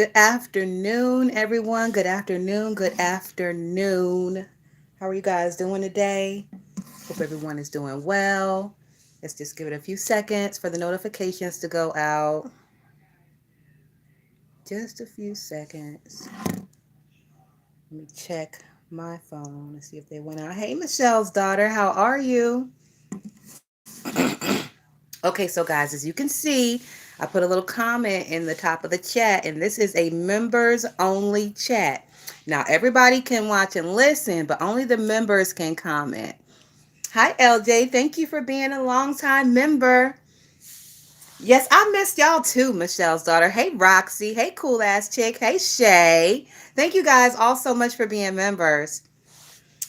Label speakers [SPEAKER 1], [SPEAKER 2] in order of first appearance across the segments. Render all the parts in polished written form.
[SPEAKER 1] Good afternoon, everyone. Good afternoon. Good afternoon. How are you guys doing today? Hope everyone is doing well. Let's just give it a few seconds for the notifications to go out. Just a few seconds. Let me check my phone and see if they went out. Hey, Michelle's daughter, how are you? Okay, so guys, as you can see, I put a little comment in the top of the chat, and this is a members only chat. Now, everybody can watch and listen, but only the members can comment. Hi, LJ. Thank you for being a long time member. Yes, I missed y'all too, Michelle's daughter. Hey, Roxy. Hey, cool ass chick. Hey, Shay. Thank you guys all so much for being members.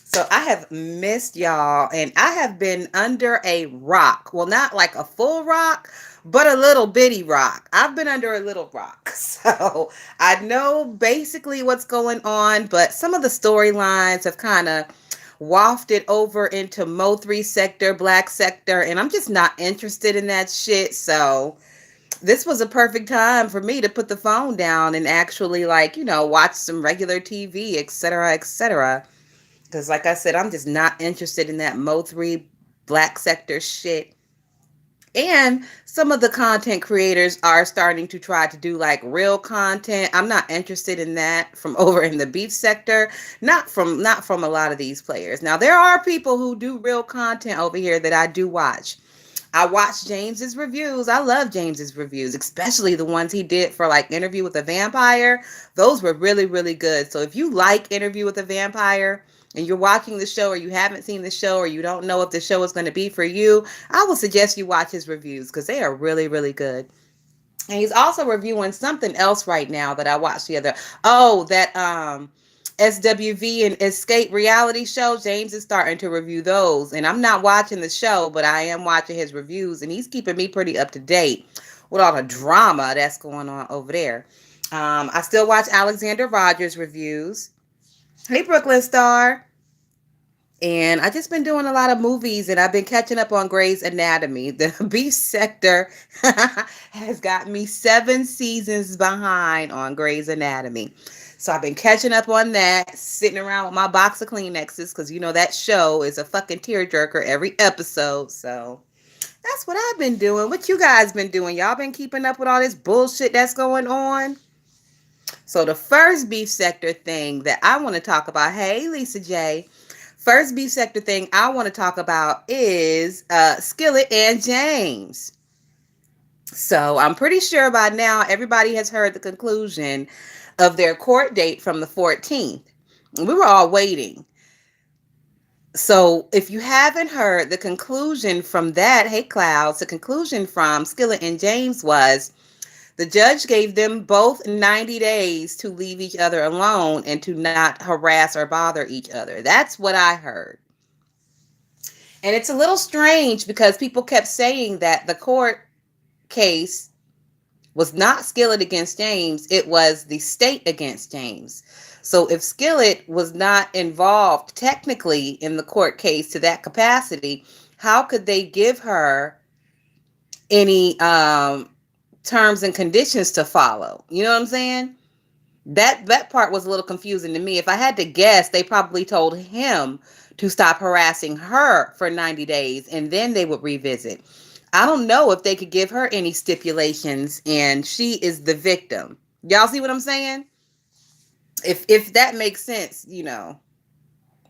[SPEAKER 1] So I have missed y'all, and I have been under a rock. Well, not like a full rock, but a little bitty rock. I've been under a little rock. So I know basically what's going on, but some of the storylines have kind of wafted over into Mo3 sector, black sector, and I'm just not interested in that shit. So this was a perfect time for me to put the phone down and actually, like, watch some regular TV, etc., etc. Because, like I said, I'm just not interested in that Mo3 black sector shit. And some of the content creators are starting to try to do like real content. I'm not interested in that from over in the beef sector. Not from a lot of these players. Now there are people who do real content over here that I do watch. I watch James's reviews. I love James's reviews, especially the ones he did for like Interview with a Vampire. Those were really, really good. So if you like Interview with a Vampire and you're watching the show or you haven't seen the show or you don't know if the show is going to be for you, I will suggest you watch his reviews because they are really, really good. And he's also reviewing something else right now that I watched the other. Oh, that SWV and Escape reality show. James is starting to review those, and I'm not watching the show, but I am watching his reviews, and he's keeping me pretty up to date with all the drama that's going on over there. I still watch Alexander Rogers reviews. Hey, Brooklyn Star. And I just been doing a lot of movies, and I've been catching up on Grey's Anatomy. The beef sector has got me 7 seasons behind on Grey's Anatomy. So I've been catching up on that, sitting around with my box of Kleenexes, because that show is a fucking tearjerker every episode. So that's what I've been doing. What you guys been doing? Y'all been keeping up with all this bullshit that's going on? So the first beef sector thing that I want to talk about, hey, Lisa J. First beef sector thing I want to talk about is Skillet and James. So I'm pretty sure by now everybody has heard the conclusion of their court date from the 14th. We were all waiting. So if you haven't heard the conclusion from that, hey Clouds, the conclusion from Skillet and James was the judge gave them both 90 days to leave each other alone and to not harass or bother each other. That's what I heard. And it's a little strange because people kept saying that the court case was not Skillet against James, it was the state against James. So if Skillet was not involved technically in the court case to that capacity, how could they give her any terms and conditions to follow? You know what I'm saying? That part was a little confusing to me. If I had to guess, they probably told him to stop harassing her for 90 days and then they would revisit. I don't know if they could give her any stipulations and she is the victim. Y'all see what I'm saying? If that makes sense, then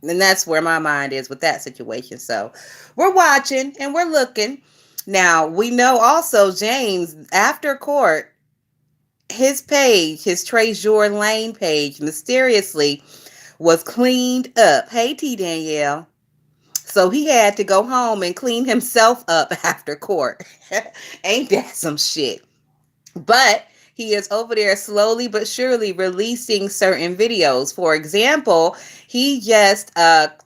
[SPEAKER 1] that's where my mind is with that situation. So we're watching and we're looking. Now, we know also James, after court, his page, his Treasure Lane page, mysteriously was cleaned up. Hey, T. Danielle. So he had to go home and clean himself up after court. Ain't that some shit? But he is over there slowly but surely releasing certain videos. For example, he just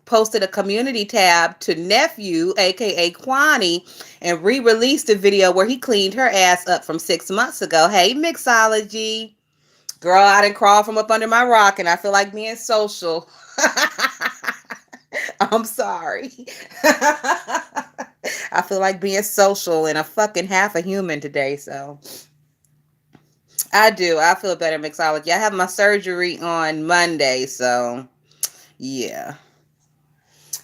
[SPEAKER 1] posted a community tab to Nephew, aka Kwani, and re-released a video where he cleaned her ass up from 6 months ago. Hey, Mixology. Girl, I didn't crawl from up under my rock and I feel like being social. I'm sorry. I feel like being social and a fucking half a human today, so I do. I feel better, mixology. I have my surgery on Monday, so yeah.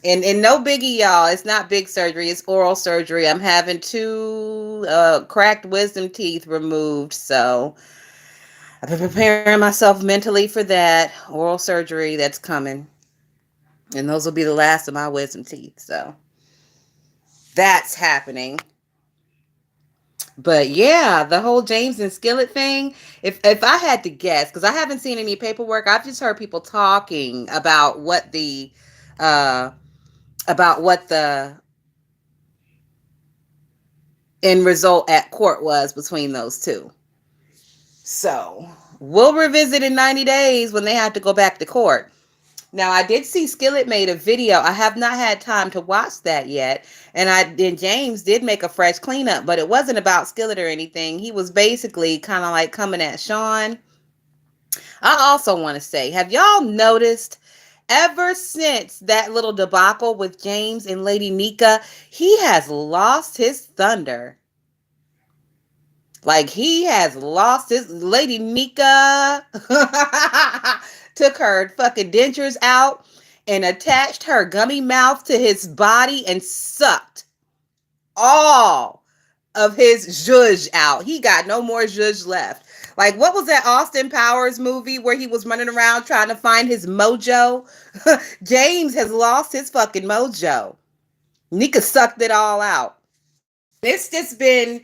[SPEAKER 1] And no biggie, y'all. It's not big surgery. It's oral surgery. I'm having two cracked wisdom teeth removed, so I've been preparing myself mentally for that oral surgery that's coming, and those will be the last of my wisdom teeth. So that's happening. But yeah, the whole James and Skillet thing. If I had to guess, because I haven't seen any paperwork, I've just heard people talking uh about what the end result at court was between those two. So we'll revisit in 90 days when they have to go back to court. Now, I did see Skillet made a video. I have not had time to watch that yet. And James did make a fresh cleanup, but it wasn't about Skillet or anything. He was basically kind of like coming at Sean. I also want to say, have y'all noticed ever since that little debacle with James and Lady Nika, he has lost his thunder. Like he has lost his Lady Nika took her fucking dentures out and attached her gummy mouth to his body and sucked all of his zhuzh out. He got no more zhuzh left. Like, what was that Austin Powers movie where he was running around trying to find his mojo? James has lost his fucking mojo. Nika sucked it all out. And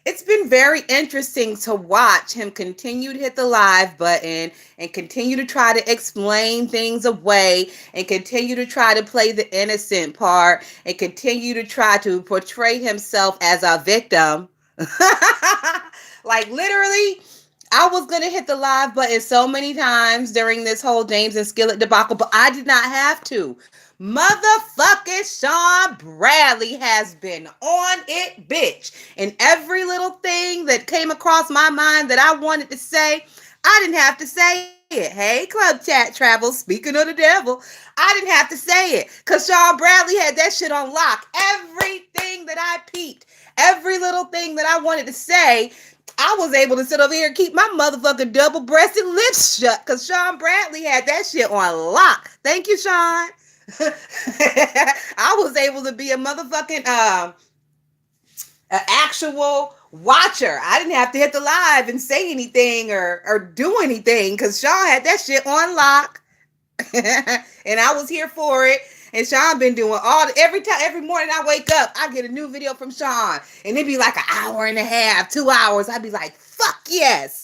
[SPEAKER 1] it's been very interesting to watch him continue to hit the live button and continue to try to explain things away and continue to try to play the innocent part and continue to try to portray himself as a victim. Like literally, I was going to hit the live button so many times during this whole James and Skillet debacle, but I did not have to. Motherfucking Sean Bradley has been on it, bitch. And every little thing that came across my mind that I wanted to say, I didn't have to say it. Hey, Club Chat Travel, speaking of the devil, I didn't have to say it because Sean Bradley had that shit on lock. Everything that I peeped, every little thing that I wanted to say, I was able to sit over here and keep my motherfucking double-breasted lips shut because Sean Bradley had that shit on lock. Thank you, Sean. I was able to be a motherfucking an actual watcher. I didn't have to hit the live and say anything or do anything because Sean had that shit on lock. And I was here for it. And Sean been doing every morning I wake up, I get a new video from Sean. And it'd be like an hour and a half, 2 hours. I'd be like, fuck yes.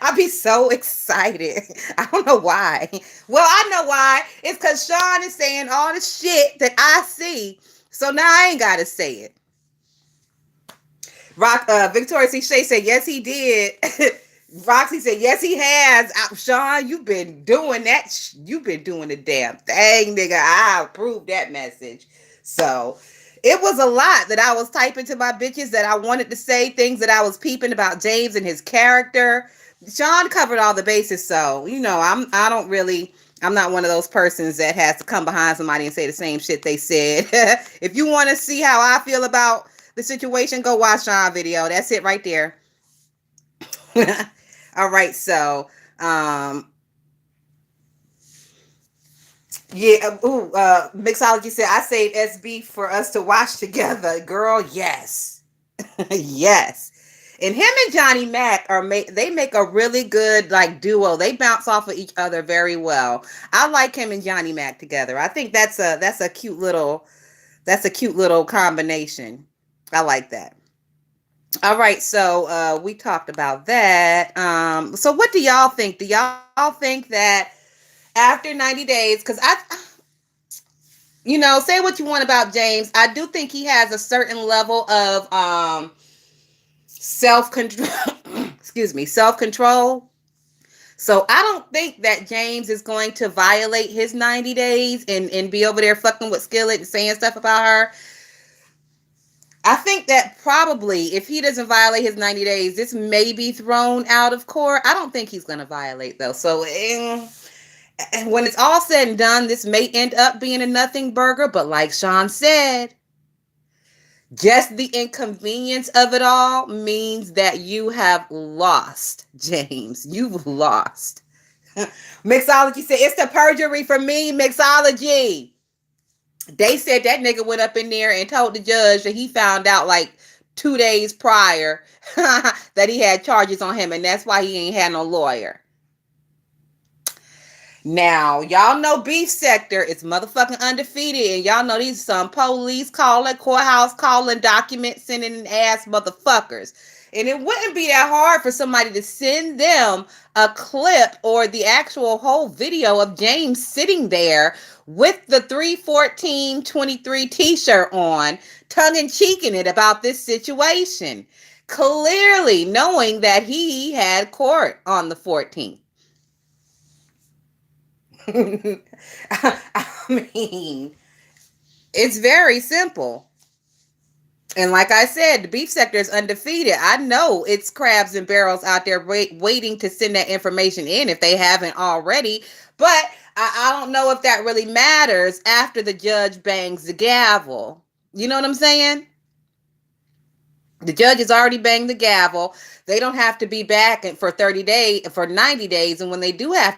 [SPEAKER 1] I'd be so excited. I don't know why. Well, I know why. It's because Sean is saying all the shit that I see. So now I ain't got to say it. Victoria C. Shea said, yes, he did. Roxy said, yes, he has. Sean, you've been doing that. You've been doing the damn thing, nigga. I approve that message. So it was a lot that I was typing to my bitches that I wanted to say, things that I was peeping about James and his character. Sean covered all the bases. So, I'm not one of those persons that has to come behind somebody and say the same shit they said. If you want to see how I feel about the situation, go watch Sean's video. That's it right there. All right, so Mixology said I saved SB for us to watch together. Girl, yes. Yes. And him and Johnny Mac they make a really good like duo. They bounce off of each other very well. I like him and Johnny Mac together. I think that's a cute little combination. I like that. All right, so we talked about that. So what do y'all think? Do y'all think that after 90 days, because say what you want about James, I do think he has a certain level of self-control. Self-control. So I don't think that James is going to violate his 90 days and be over there fucking with Skillet and saying stuff about her. I think that probably if he doesn't violate his 90 days, this may be thrown out of court. I don't think he's going to violate though. So when it's all said and done, this may end up being a nothing burger. But like Sean said, Just the inconvenience of it all means that you have lost, James. You've lost. Mixology said, it's the perjury for me, Mixology. They said that nigga went up in there and told the judge that he found out like 2 days prior that he had charges on him, and that's why he ain't had no lawyer. Now, y'all know Beef Sector is motherfucking undefeated, and y'all know these some police calling, courthouse calling, document sending ass motherfuckers. And it wouldn't be that hard for somebody to send them a clip or the actual whole video of James sitting there with the 31423 t-shirt on, tongue-in-cheeking it about this situation, clearly knowing that he had court on the 14th. I mean, it's very simple. And like I said, the Beef Sector is undefeated. I know it's crabs and barrels out there waiting to send that information in if they haven't already. But I don't know if that really matters after the judge bangs the gavel. You know what I'm saying? The judge has already banged the gavel. They don't have to be back for 30 days, for 90 days. And when they do have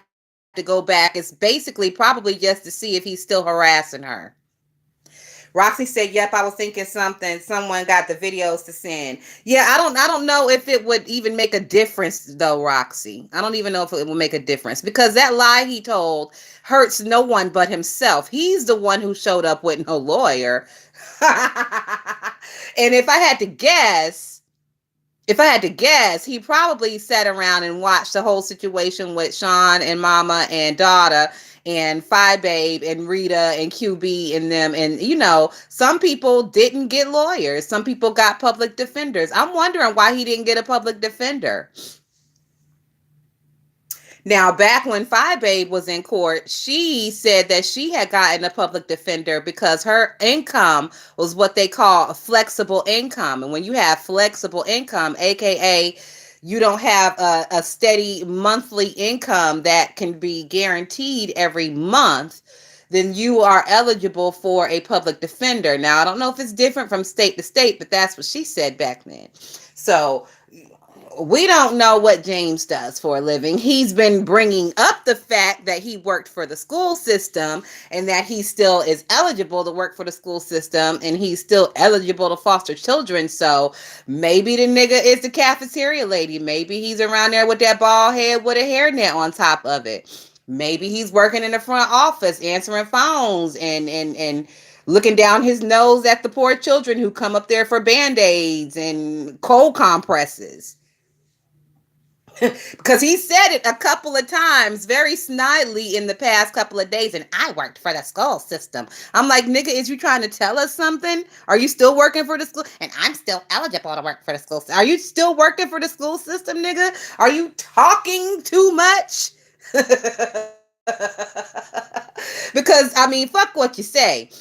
[SPEAKER 1] to go back, it's basically probably just to see if he's still harassing her. Roxy said, yep, I was thinking something. Someone got the videos to send. Yeah, I don't know if it would even make a difference though, Roxy. I don't even know if it would make a difference because that lie he told hurts no one but himself. He's the one who showed up with no lawyer. And if I had to guess, he probably sat around and watched the whole situation with Sean and Mama and Dada and Phi Babe and Rita and QB and them. And, you know, some people didn't get lawyers. Some people got public defenders. I'm wondering why he didn't get a public defender. Now, back when Phi Babe was in court, she said that she had gotten a public defender because her income was what they call a flexible income. And when you have flexible income, aka you don't have a steady monthly income that can be guaranteed every month, then you are eligible for a public defender. Now, I don't know if it's different from state to state, but that's what she said back then. So we don't know what James does for a living. He's been bringing up the fact that he worked for the school system and that he still is eligible to work for the school system and he's still eligible to foster children. So maybe the nigga is the cafeteria lady. Maybe he's around there with that bald head with a hairnet on top of it. Maybe he's working in the front office answering phones and looking down his nose at the poor children who come up there for Band-Aids and cold compresses. Because he said it a couple of times very snidely in the past couple of days, and I worked for the school system. I'm like, nigga, is you trying to tell us something? Are you still working for the school? And I'm still eligible to work for the school system. Are you still working for the school system, nigga? Are you talking too much? Because, I mean, fuck what you say.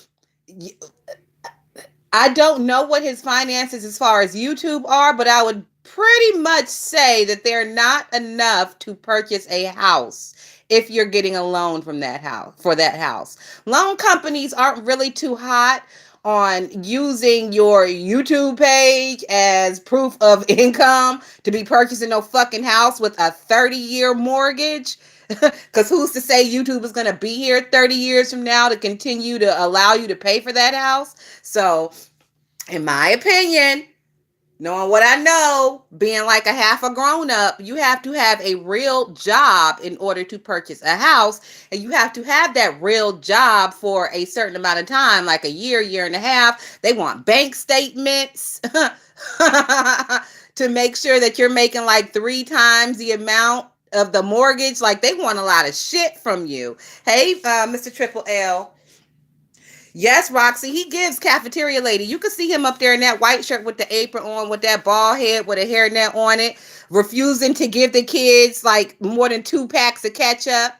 [SPEAKER 1] I don't know what his finances as far as YouTube are, but I would pretty much say that they're not enough to purchase a house if you're getting a loan from that house for that house. Loan companies aren't really too hot on using your YouTube page as proof of income to be purchasing no fucking house with a 30-year mortgage. Because who's to say YouTube is going to be here 30 years from now to continue to allow you to pay for that house? So, in my opinion, knowing what I know, being like a half a grown up, you have to have a real job in order to purchase a house. And you have to have that real job for a certain amount of time, like a year, year and a half. They want bank statements to make sure that you're making like 3 times the amount of the mortgage. Like they want a lot of shit from you. Hey, Mr. Triple L. Yes, Roxy, he gives cafeteria lady. You can see him up there in that white shirt with the apron on, with that bald head, with a hairnet on it, refusing to give the kids like more than 2 packs of ketchup.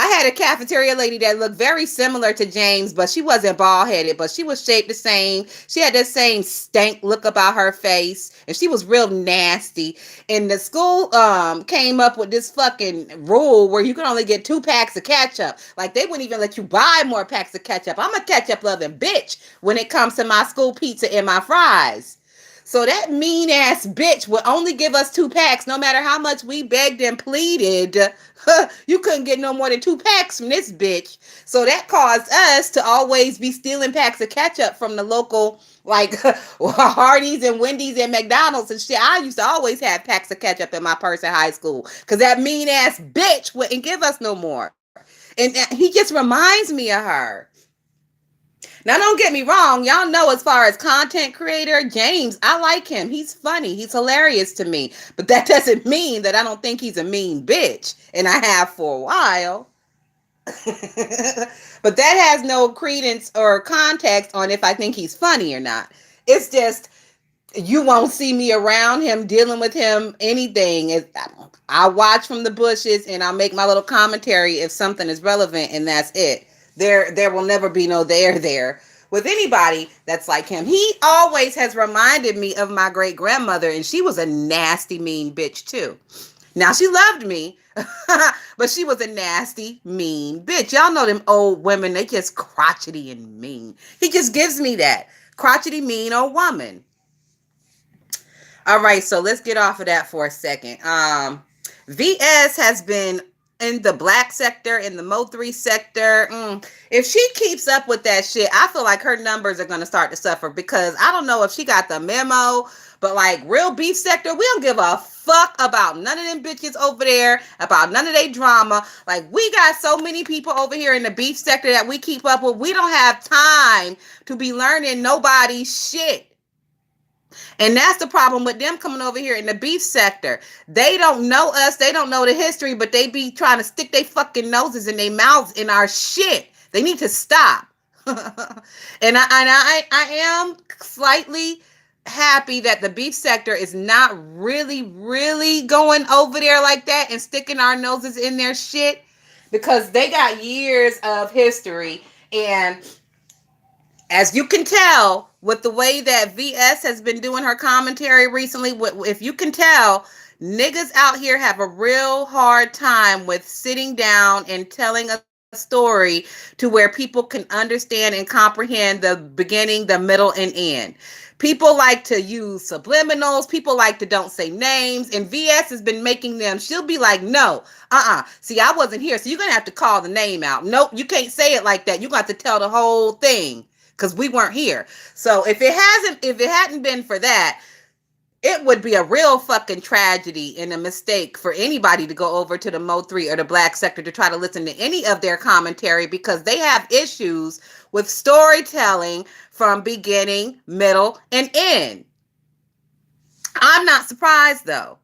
[SPEAKER 1] I had a cafeteria lady that looked very similar to James, but she wasn't bald headed, but she was shaped the same. She had the same stank look about her face, and she was real nasty. And the school came up with this fucking rule where you can only get 2 packs of ketchup. Like they wouldn't even let you buy more packs of ketchup. I'm a ketchup loving bitch when it comes to my school pizza and my fries. So that mean ass bitch would only give us 2 packs, no matter how much we begged and pleaded. You couldn't get no more than 2 packs from this bitch. So that caused us to always be stealing packs of ketchup from the local, like Hardee's and Wendy's and McDonald's and shit. I used to always have packs of ketchup in my purse in high school because that mean ass bitch wouldn't give us no more. And he just reminds me of her. Now, don't get me wrong. Y'all know, as far as content creator, James, I like him. He's funny. He's hilarious to me. But that doesn't mean that I don't think he's a mean bitch. And I have for a while. But that has no credence or context on if I think he's funny or not. It's just, you won't see me around him, dealing with him, anything. I watch from the bushes and I'll make my little commentary if something is relevant, and that's it. There will never be no there with anybody that's like him. He always has reminded me of my great grandmother, and she was a nasty, mean bitch too. Now, she loved me, but she was a nasty, mean bitch. Y'all know them old women, they just crotchety and mean. He just gives me that crotchety, mean old woman. All right, so let's get off of that for a second. VS has been in the black sector, in the Mo3 sector. If she keeps up with that shit, I feel like her numbers are going to start to suffer, because I don't know if she got the memo, but like real beef sector, we don't give a fuck about none of them bitches over there, about none of their drama. Like, we got so many people over here in the beef sector that we keep up with. We don't have time to be learning nobody's shit. And that's the problem with them coming over here in the beef sector. They don't know us. They don't know the history, but they be trying to stick their fucking noses in their mouths in our shit. They need to stop. And I am slightly happy that the beef sector is not really going over there like that and sticking our noses in their shit, because they got years of history. And as you can tell with the way that VS has been doing her commentary recently, if you can tell, niggas out here have a real hard time with sitting down and telling a story to where people can understand and comprehend the beginning, the middle, and end. People like to use subliminals. People like to don't say names. And VS has been making them. She'll be like, no, see, I wasn't here. So you're going to have to call the name out. Nope, you can't say it like that. You're going to have to tell the whole thing, because we weren't here. So if it hadn't been for that, it would be a real fucking tragedy and a mistake for anybody to go over to the Mo3 or the black sector to try to listen to any of their commentary, because they have issues with storytelling from beginning, middle, and end. I'm not surprised though.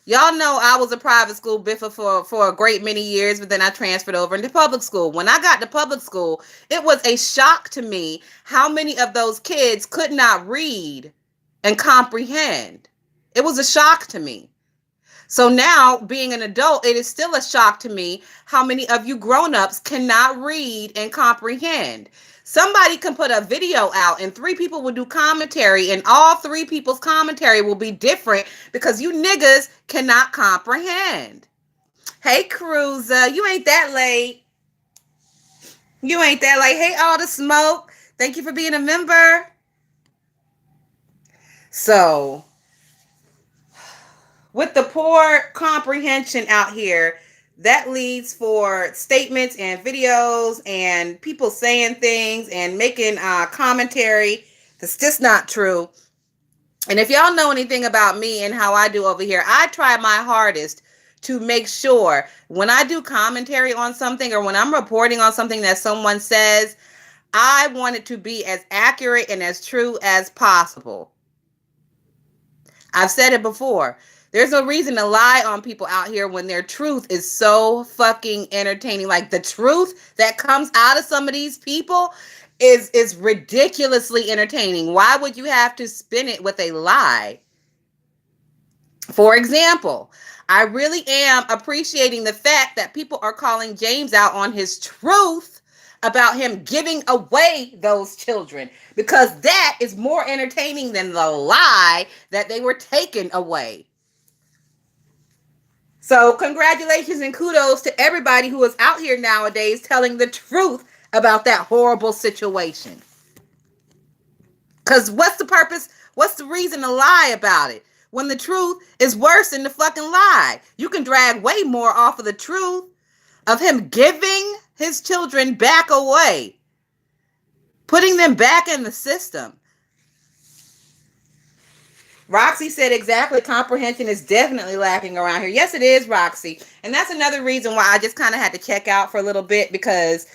[SPEAKER 1] Y'all know I was a private school biffer for a great many years, but then I transferred over into public school. When I got to public school, it was a shock to me how many of those kids could not read and comprehend. It was a shock to me. So now, being an adult, it is still a shock to me how many of you grown-ups cannot read and comprehend. Somebody can put a video out and 3 people will do commentary, and all 3 people's commentary will be different because you niggas cannot comprehend. Hey, Cruiser, you ain't that late. You ain't that late. Hey, All the Smoke, thank you for being a member. So, with the poor comprehension out here, that leads for statements and videos and people saying things and making commentary that's just not true. And if y'all know anything about me and how I do over here, I try my hardest to make sure when I do commentary on something or when I'm reporting on something that someone says, I want it to be as accurate and as true as possible. I've said it before. There's no reason to lie on people out here when their truth is so fucking entertaining. Like, the truth that comes out of some of these people is ridiculously entertaining. Why would you have to spin it with a lie? For example, I really am appreciating the fact that people are calling James out on his truth about him giving away those children, because that is more entertaining than the lie that they were taken away. So, congratulations and kudos to everybody who is out here nowadays telling the truth about that horrible situation. Because what's the purpose? What's the reason to lie about it when the truth is worse than the fucking lie? You can drag way more off of the truth of him giving his children back away, putting them back in the system. Roxy said exactly. Comprehension is definitely lacking around here. Yes, it is, Roxy. And that's another reason why I just kind of had to check out for a little bit, because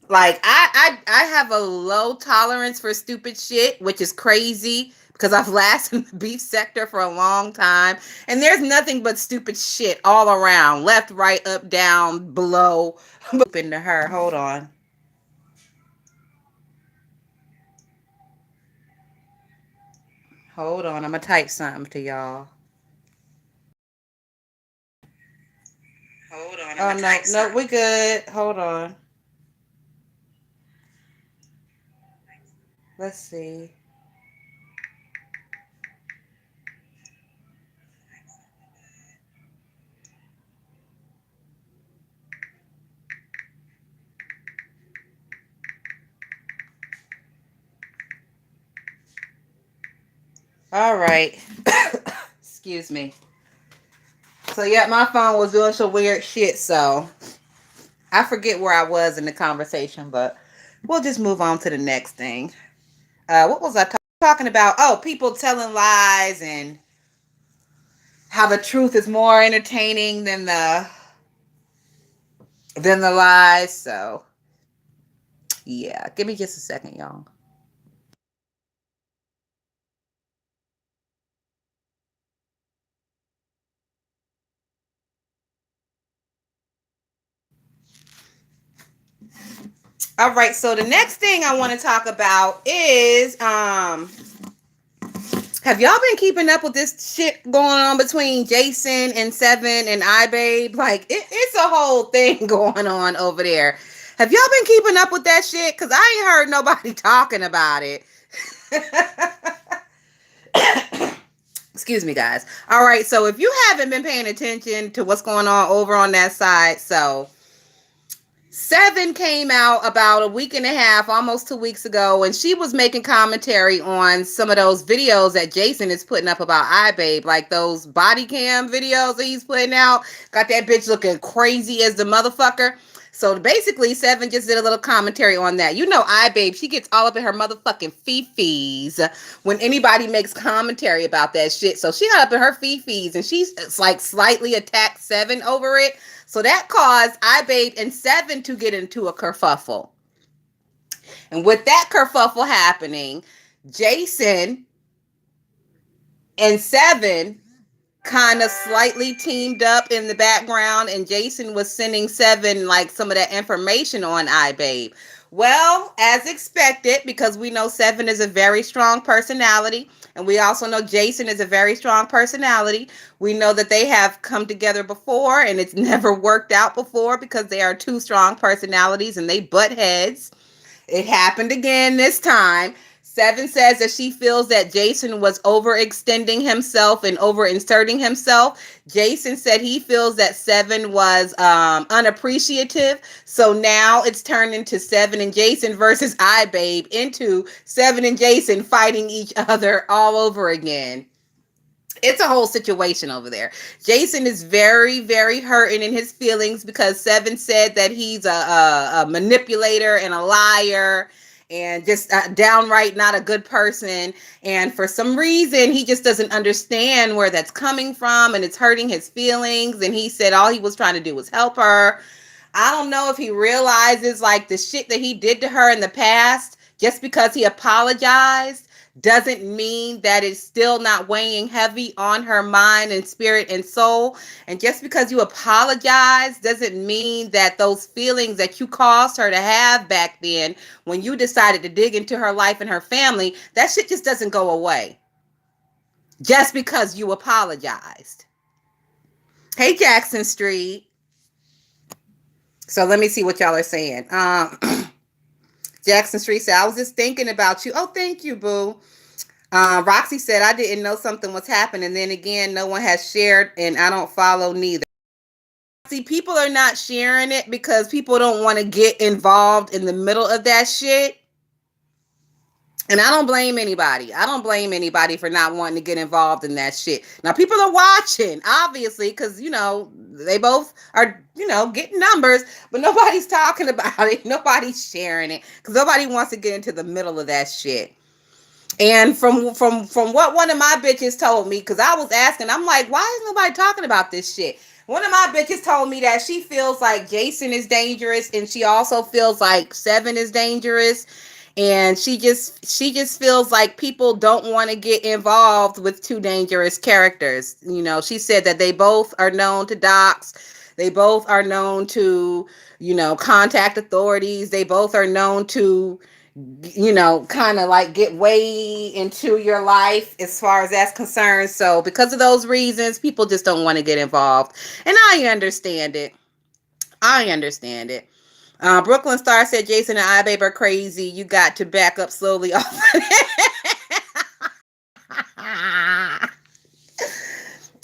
[SPEAKER 1] like I have a low tolerance for stupid shit, which is crazy because I've lasted in the beef sector for a long time, and there's nothing but stupid shit all around, left, right, up, down, below. Into her. Hold on. Hold on. I'm gonna type something to y'all. Hold on. Oh no, no, we good. Hold on. Let's see. All right. Excuse me. So yeah, my phone was doing some weird shit, so I forget where I was in the conversation, but we'll just move on to the next thing. What was I talking about? Oh, people telling lies and how the truth is more entertaining than the lies. So yeah, give me just a second, y'all. All right, so the next thing I want to talk about is have y'all been keeping up with this shit going on between Jason and Seven and iBabe? Like, it's a whole thing going on over there. Have y'all been keeping up with that shit? Because I ain't heard nobody talking about it. Excuse me, guys. All right, so if you haven't been paying attention to what's going on over on that side, so Seven came out about a week and a half, almost 2 weeks ago, and she was making commentary on some of those videos that Jason is putting up about iBabe, like those body cam videos that he's putting out. Got that bitch looking crazy as the motherfucker. So basically, Seven just did a little commentary on that. You know, iBabe, she gets all up in her motherfucking fifis when anybody makes commentary about that shit. So she got up in her fifis and she's like slightly attacked Seven over it. So that caused iBabe and Seven to get into a kerfuffle. And with that kerfuffle happening, Jason and Seven kind of slightly teamed up in the background, and Jason was sending Seven like some of that information on iBabe. Well, as expected, because we know Seven is a very strong personality, and we also know Jason is a very strong personality. We know that they have come together before, and it's never worked out before because they are two strong personalities and they butt heads. It happened again this time. Seven says that she feels that Jason was overextending himself and overinserting himself. Jason said he feels that Seven was unappreciative. So now it's turned into Seven and Jason versus iBabe, into Seven and Jason fighting each other all over again. It's a whole situation over there. Jason is very, very hurting in his feelings because Seven said that he's a manipulator and a liar and just downright not a good person. And for some reason, he just doesn't understand where that's coming from, and it's hurting his feelings. And he said all he was trying to do was help her. I don't know if he realizes like the shit that he did to her in the past, just because he apologized doesn't mean that it's still not weighing heavy on her mind and spirit and soul. And just because you apologize doesn't mean that those feelings that you caused her to have back then when you decided to dig into her life and her family, that shit just doesn't go away. just because you apologized. Hey, Jackson Street. So let me see what y'all are saying. Jackson Street said, I was just thinking about you. Oh, thank you, boo. Roxy said, I didn't know something was happening. Then again, no one has shared, and I don't follow neither. See, people are not sharing it because people don't want to get involved in the middle of that shit. And I don't blame anybody. I don't blame anybody for not wanting to get involved in that shit. Now, people are watching, obviously, because, they both are, getting numbers, but nobody's talking about it. Nobody's sharing it because nobody wants to get into the middle of that shit. And from what one of my bitches told me, because I was asking, I'm like, why is nobody talking about this shit? One of my bitches told me that she feels like Jason is dangerous, and she also feels like Seven is dangerous, and she just feels like people don't want to get involved with two dangerous characters. She said that they both are known to dox, they both are known to contact authorities, they both are known to kind of like get way into your life as far as that's concerned. So because of those reasons, people just don't want to get involved. And I understand it. I understand it. Brooklyn Star said Jason and I, babe, are crazy. You got to back up slowly off of it.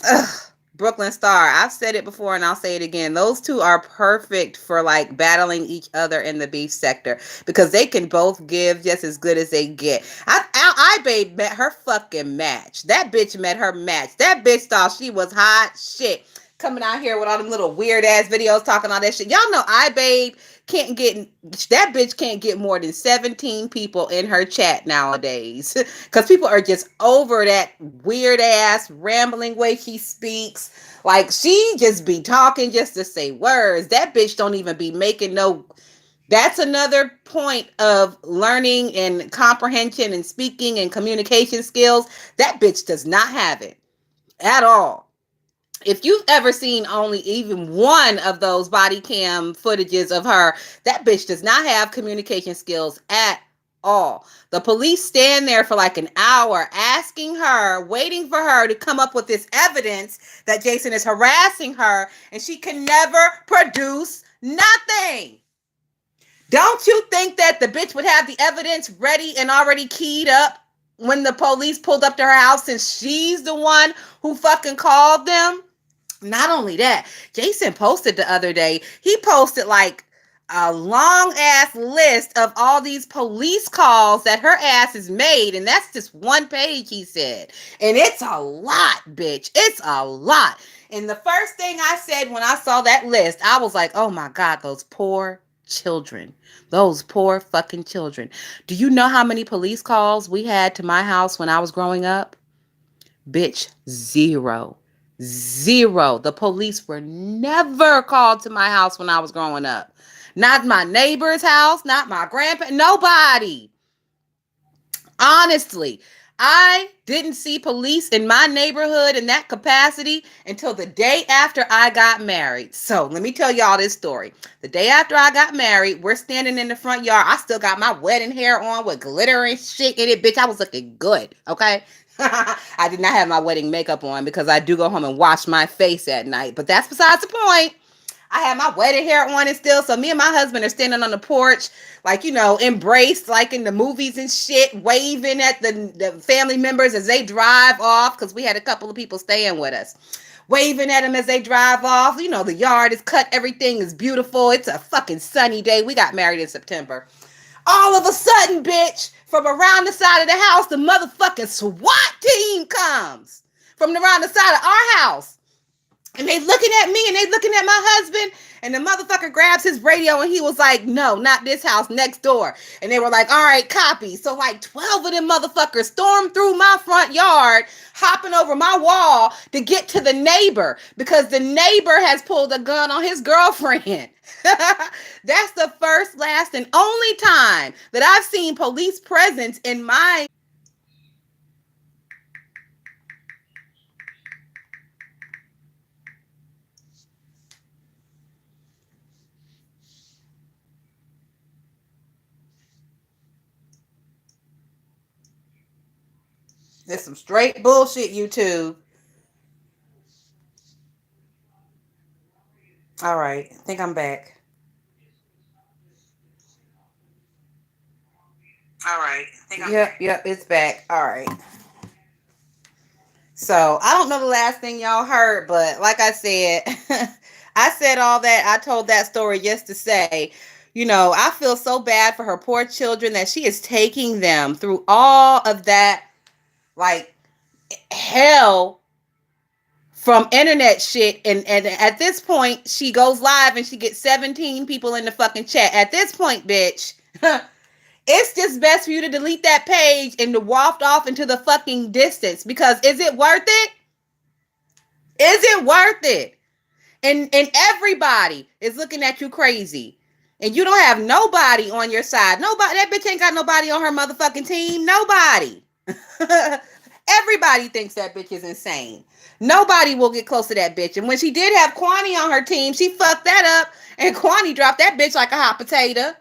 [SPEAKER 1] Ugh. Brooklyn Star, I've said it before and I'll say it again. Those two are perfect for like battling each other in the beef sector because they can both give just as good as they get. I babe met her fucking match. That bitch met her match. That bitch thought she was hot shit. Coming out here with all them little weird ass videos talking all that shit. Y'all know I babe can't get that bitch can't get more than 17 people in her chat nowadays because people are just over that weird ass rambling way she speaks. Like she just be talking just to say words. That bitch don't even be making no. That's another point of learning and comprehension and speaking and communication skills. That bitch does not have it at all. If you've ever seen only even one of those body cam footages of her, that bitch does not have communication skills at all. The police stand there for like an hour asking her, waiting for her to come up with this evidence that Jason is harassing her, and she can never produce nothing. Don't you think that the bitch would have the evidence ready and already keyed up when the police pulled up to her house, since she's the one who fucking called them? Not only that, Jason posted the other day, he posted like a long ass list of all these police calls that her ass has made. And that's just one page, he said. And it's a lot, bitch. It's a lot. And the first thing I said when I saw that list, I was like, oh my God, those poor children. Those poor fucking children. Do you know how many police calls we had to my house when I was growing up? Bitch, zero. Zero. The police were never called to my house when I was growing up. Not my neighbor's house, not my grandpa, nobody. Honestly, I didn't see police in my neighborhood in that capacity until the day after I got married. So let me tell y'all this story. The day after I got married, we're standing in the front yard. I still got my wedding hair on with glitter and shit in it. Bitch, I was looking good, okay? I did not have my wedding makeup on because I do go home and wash my face at night. But that's besides the point. I had my wedding hair on and still. So me and my husband are standing on the porch, like, embraced like in the movies and shit, waving at the family members as they drive off, because we had a couple of people staying with us. Waving at them as they drive off. The yard is cut. Everything is beautiful. It's a fucking sunny day. We got married in September. All of a sudden, bitch, from around the side of the house, the motherfucking SWAT team comes from around the side of our house. And they looking at me and they looking at my husband, and the motherfucker grabs his radio and he was like, no, not this house, next door. And they were like, all right, copy. So like 12 of them motherfuckers stormed through my front yard, hopping over my wall to get to the neighbor because the neighbor has pulled a gun on his girlfriend. That's the first, last, and only time that I've seen police presence in my There's some straight bullshit, YouTube. All right, I think I'm back. All right, I think I'm Yep, back. Yep, it's back. All right. So I don't know the last thing y'all heard, but like I said, I said all that. I told that story just to say, I feel so bad for her poor children that she is taking them through all of that, like, hell from internet shit. And at this point, she goes live and she gets 17 people in the fucking chat. At this point, bitch, it's just best for you to delete that page and to waft off into the fucking distance, because is it worth it? Is it worth it? And everybody is looking at you crazy. And you don't have nobody on your side. Nobody. That bitch ain't got nobody on her motherfucking team. Nobody. Everybody thinks that bitch is insane. Nobody will get close to that bitch. And when she did have Kwani on her team, she fucked that up. And Kwani dropped that bitch like a hot potato.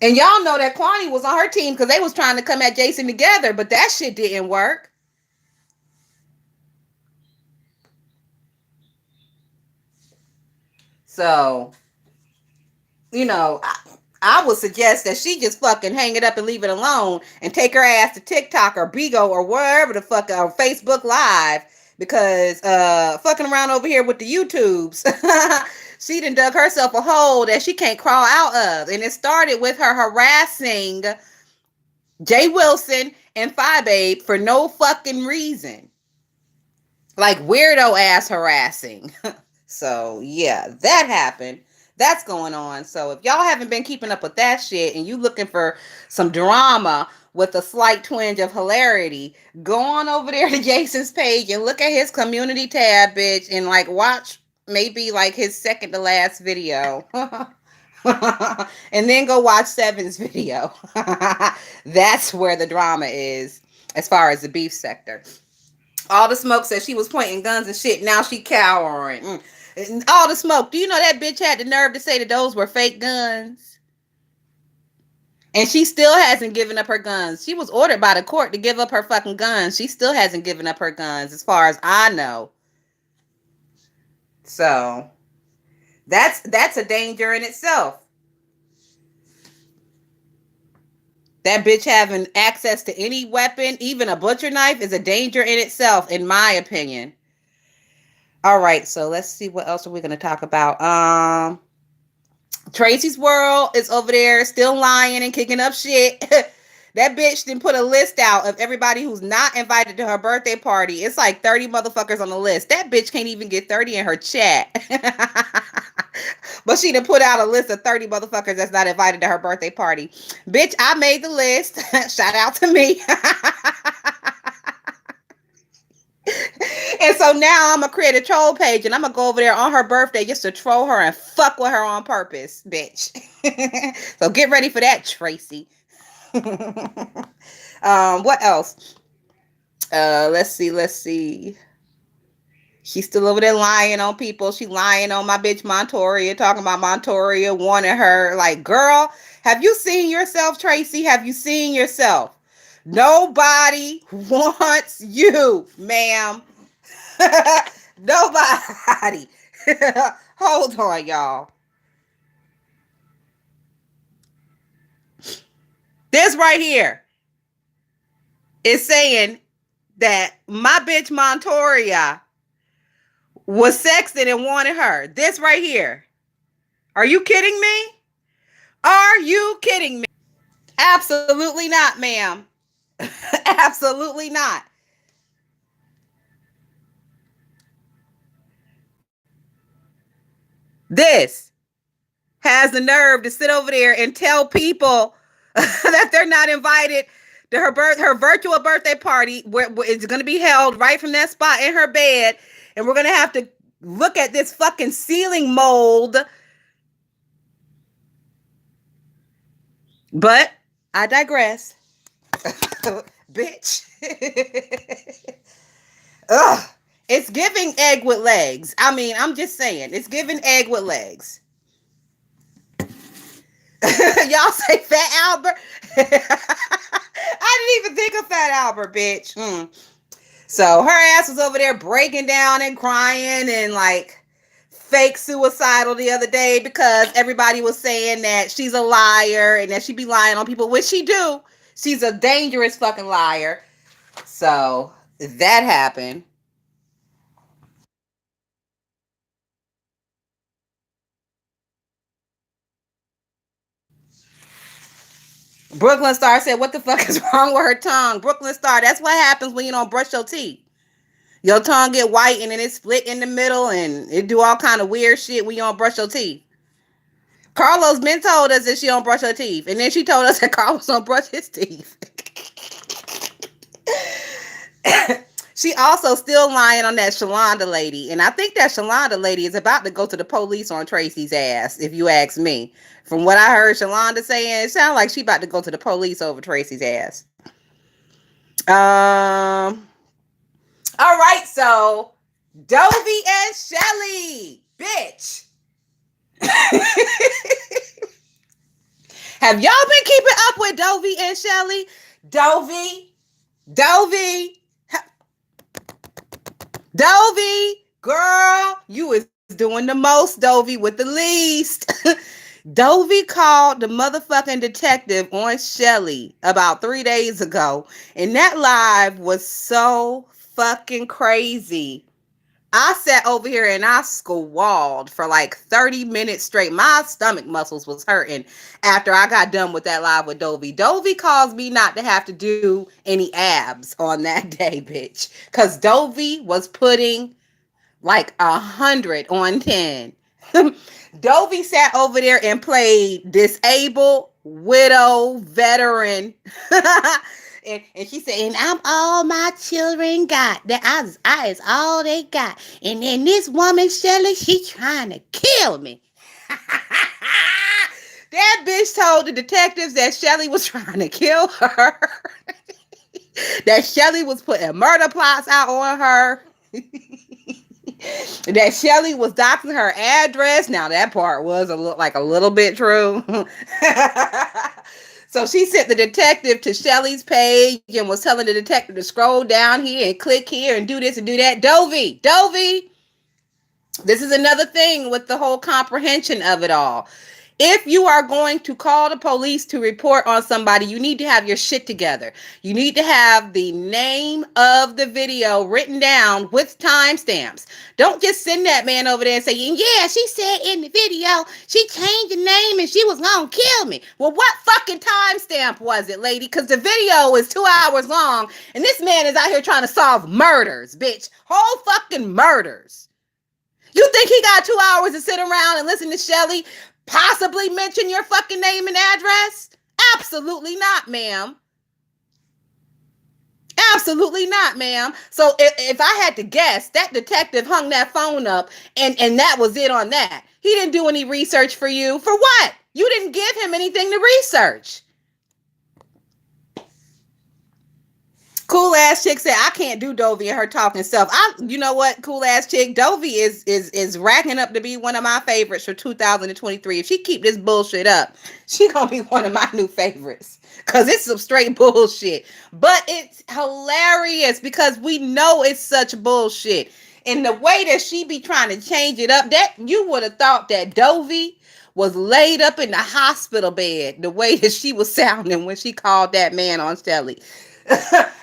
[SPEAKER 1] And y'all know that Kwani was on her team because they was trying to come at Jason together. But that shit didn't work. So, I would suggest that she just fucking hang it up and leave it alone and take her ass to TikTok or Bigo or wherever the fuck, or Facebook Live, because fucking around over here with the YouTubes, she done dug herself a hole that she can't crawl out of. And it started with her harassing Jay Wilson and Phi Babe for no fucking reason. Like weirdo ass harassing. So yeah, that happened. That's going on. So if y'all haven't been keeping up with that shit and you looking for some drama with a slight twinge of hilarity, go on over there to Jason's page and look at his community tab, bitch, and like watch maybe like his second to last video. And then go watch Seven's video. That's where the drama is as far as the beef sector. All the smoke said she was pointing guns and shit. Now she cowering. All the smoke. Do you know that bitch had the nerve to say that those were fake guns? And she still hasn't given up her guns. She was ordered by the court to give up her fucking guns. She still hasn't given up her guns, as far as I know. So that's a danger in itself. That bitch having access to any weapon, even a butcher knife, is a danger in itself, in my opinion. All right, so let's see what else are we going to talk about. Tracy's World is over there still lying and kicking up shit. That bitch didn't put a list out of everybody who's not invited to her birthday party. It's like 30 motherfuckers on the list. That bitch can't even get 30 in her chat. But she done put out a list of 30 motherfuckers that's not invited to her birthday party. Bitch, I made the list. Shout out to me. And so now I'm going to create a troll page and I'm going to go over there on her birthday just to troll her and fuck with her on purpose, bitch. So get ready for that, Tracy. What else? Let's see. She's still over there lying on people. She lying on my bitch Montoria, talking about Montoria wanting her. Like, girl, have you seen yourself, Tracy? Have you seen yourself? Nobody wants you, ma'am. Nobody. Hold on, y'all. This right here is saying that my bitch Montoria was sexting and wanted her. This right here. Are you kidding me? Are you kidding me? Absolutely not, ma'am. Absolutely not. This has the nerve to sit over there and tell people that they're not invited to her virtual birthday party, where it's going to be held right from that spot in her bed, and we're going to have to look at this fucking ceiling mold. But I digress. Bitch. Ugh. It's giving egg with legs. I mean, I'm just saying, it's giving egg with legs. Y'all say Fat Albert? I didn't even think of Fat Albert, bitch. So her ass was over there breaking down and crying and like fake suicidal the other day because everybody was saying that she's a liar and that she be lying on people, which she do. She's a dangerous fucking liar. So that happened. Brooklyn Star said, "What the fuck is wrong with her tongue?" Brooklyn Star, that's what happens when you don't brush your teeth. Your tongue get white and then it split in the middle and it do all kind of weird shit when you don't brush your teeth. Carlos been told us that she don't brush her teeth, and then she told us that Carlos don't brush his teeth. She also still lying on that Shalonda lady, and I think that Shalonda lady is about to go to the police on Tracy's ass. If you ask me, from what I heard Shalonda saying, it sounds like she about to go to the police over Tracy's ass. All right, so Dobby and Shelly, bitch. Have y'all been keeping up with Dobby and Shelly? Dovey, Dovey, girl, you is doing the most, Dovey, with the least. Dovey called the motherfucking detective on Shelly about 3 days ago, and that live was so fucking crazy. I sat over here and I squalled for like 30 minutes straight. My stomach muscles was hurting after I got done with that live with Dovey. Dovey caused me not to have to do any abs on that day, bitch. Because Dovey was putting like 100 on 10. Dovey sat over there and played disabled, widow, veteran. And she said, and I'm all my children got. That I is all they got. And then this woman, Shelly, she trying to kill me. That bitch told the detectives that Shelly was trying to kill her. That Shelly was putting murder plots out on her. That Shelly was doxing her address. Now that part was a little bit true. So she sent the detective to Shelly's page and was telling the detective to scroll down here and click here and do this and do that. Dovey, this is another thing with the whole comprehension of it all. If you are going to call the police to report on somebody, you need to have your shit together. You need to have the name of the video written down with timestamps. Don't just send that man over there and say, yeah, she said in the video, she changed the name and she was going to kill me. Well, what fucking timestamp was it, lady? Because the video is 2 hours long and this man is out here trying to solve murders, bitch. Whole fucking murders. You think he got 2 hours to sit around and listen to Shelly possibly mention your fucking name and address? Absolutely not, ma'am. Absolutely not, ma'am. So if I had to guess, that detective hung that phone up and that was it on that. He didn't do any research for you. For what? You didn't give him anything to research. Cool ass chick said, I can't do Dovey and her talking self. You know what, cool ass chick, Dovey is racking up to be one of my favorites for 2023. If she keep this bullshit up, she gonna be one of my new favorites. Cause it's some straight bullshit. But it's hilarious because we know it's such bullshit. And the way that she be trying to change it up, that you would have thought that Dovey was laid up in the hospital bed the way that she was sounding when she called that man on Shelly.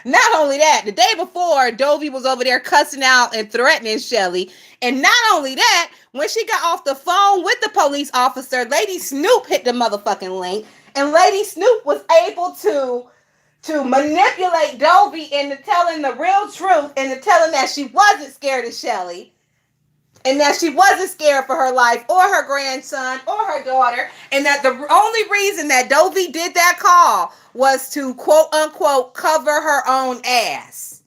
[SPEAKER 1] Not only that, the day before, Dovey was over there cussing out and threatening Shelly. And not only that, when she got off the phone with the police officer, Lady Snoop hit the motherfucking link. And Lady Snoop was able to manipulate Dovey into telling the real truth and to telling that she wasn't scared of Shelly. And that she wasn't scared for her life or her grandson or her daughter. And that the only reason that Dovey did that call was to quote unquote cover her own ass.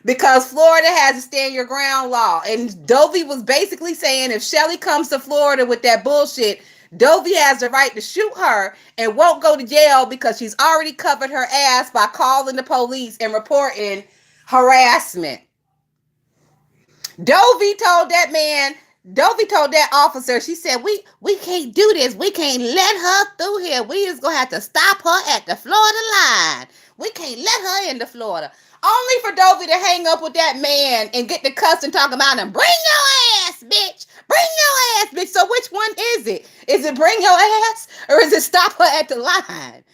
[SPEAKER 1] Because Florida has a stand your ground law. And Dovey was basically saying if Shelly comes to Florida with that bullshit, Dovey has the right to shoot her and won't go to jail because she's already covered her ass by calling the police and reporting harassment. Dovey told that man Dobby told that officer, she said, we can't do this. We can't let her through here. We is going to have to stop her at the Florida line. We can't let her into Florida. Only for Dobby to hang up with that man and get the cuss and talk about him. Bring your ass, bitch. Bring your ass, bitch. So which one is it? Is it bring your ass or is it stop her at the line?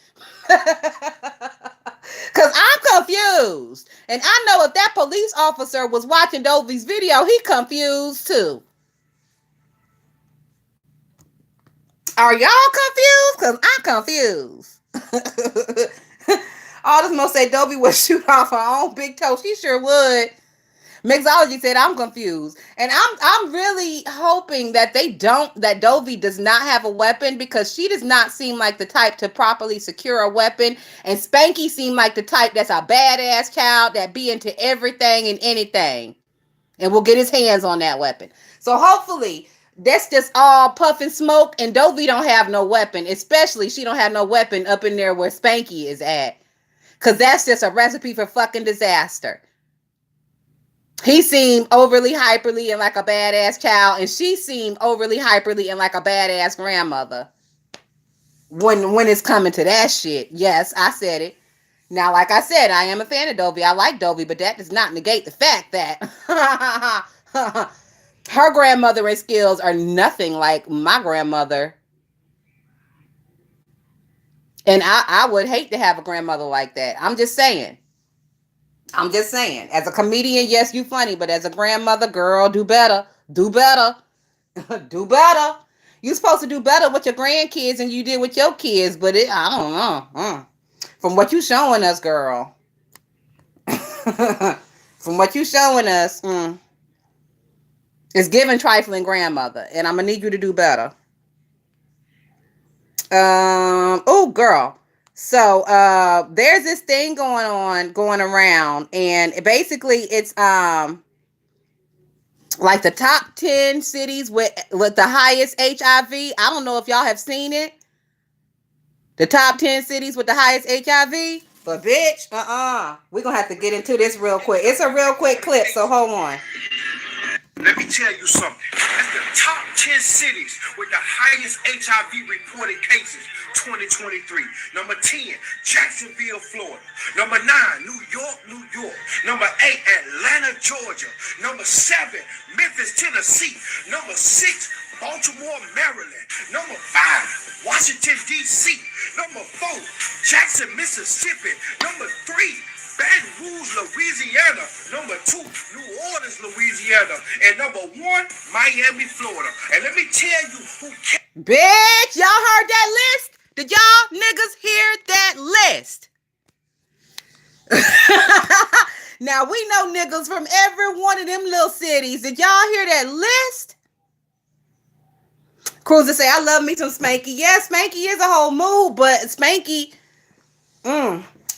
[SPEAKER 1] Because I'm confused. And I know if that police officer was watching Dobby's video, he confused too. Are y'all confused? Because I'm confused. All this most say Dobby would shoot off her own big toe. She sure would. Mixology said I'm confused. And I'm really hoping that that Dobby does not have a weapon, because she does not seem like the type to properly secure a weapon. And Spanky seemed like the type that's a badass child that be into everything and anything. And will get his hands on that weapon. So hopefully that's just all puff and smoke, and Dobby don't have no weapon. Especially she don't have no weapon up in there where Spanky is at. Because that's just a recipe for fucking disaster. He seemed overly hyperly and like a badass child, and she seemed overly hyperly and like a badass grandmother. When it's coming to that shit. Yes, I said it. Now, like I said, I am a fan of Dobby. I like Dobby, but that does not negate the fact that her grandmothering skills are nothing like my grandmother. And I would hate to have a grandmother like that. I'm just saying. As a comedian, yes, you funny, but as a grandmother, girl, do better. Do better. Do better. You supposed to do better with your grandkids than you did with your kids, but I don't know. From what you showing us, girl. From what you showing us, it's giving trifling grandmother, and I'm gonna need you to do better. Oh, girl. So there's this thing going around, and basically it's like the top 10 cities with the highest HIV. I don't know if y'all have seen it. The top 10 cities with the highest HIV. But bitch, we're gonna have to get into this real quick. It's a real quick clip, so hold on.
[SPEAKER 2] Let me tell you something. That's the top 10 cities with the highest HIV reported cases, 2023. Number 10, Jacksonville, Florida. Number 9, New York. Number 8, Atlanta, Georgia. Number 7, Memphis, Tennessee. Number 6, Baltimore, Maryland. Number 5, Washington, D.C. Number 4, Jackson, Mississippi. Number 3, Baton Rouge, Louisiana. Number 2, New Orleans, Louisiana. And number 1, Miami, Florida. And let me tell you who
[SPEAKER 1] bitch, y'all heard that list? Did y'all niggas hear that list? Now, we know niggas from every one of them little cities. Did y'all hear that list? Cruiser say, I love me some Spanky. Yeah, Spanky is a whole mood, but Spanky,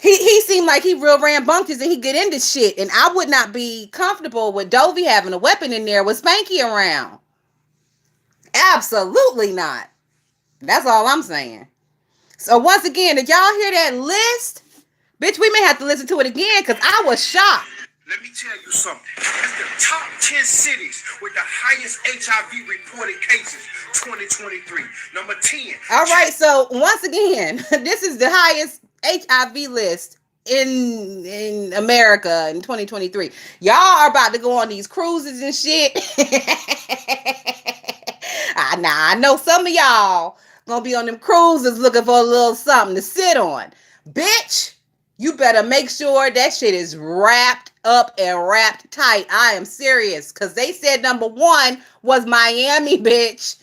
[SPEAKER 1] he seemed like he real rambunctious and he get into shit. And I would not be comfortable with Dobby having a weapon in there with Spanky around. Absolutely not. That's all I'm saying. So once again, did y'all hear that list? Bitch, we may have to listen to it again because I was shocked.
[SPEAKER 2] Let me tell you something. That's the top 10 cities with the highest HIV reported cases, 2023. Number 10.
[SPEAKER 1] All right, so once again, this is the highest HIV list in America in 2023. Y'all are about to go on these cruises and shit. I know some of y'all gonna be on them cruises looking for a little something to sit on. Bitch, you better make sure that shit is wrapped up and wrapped tight. I am serious, because they said number 1 was Miami, bitch.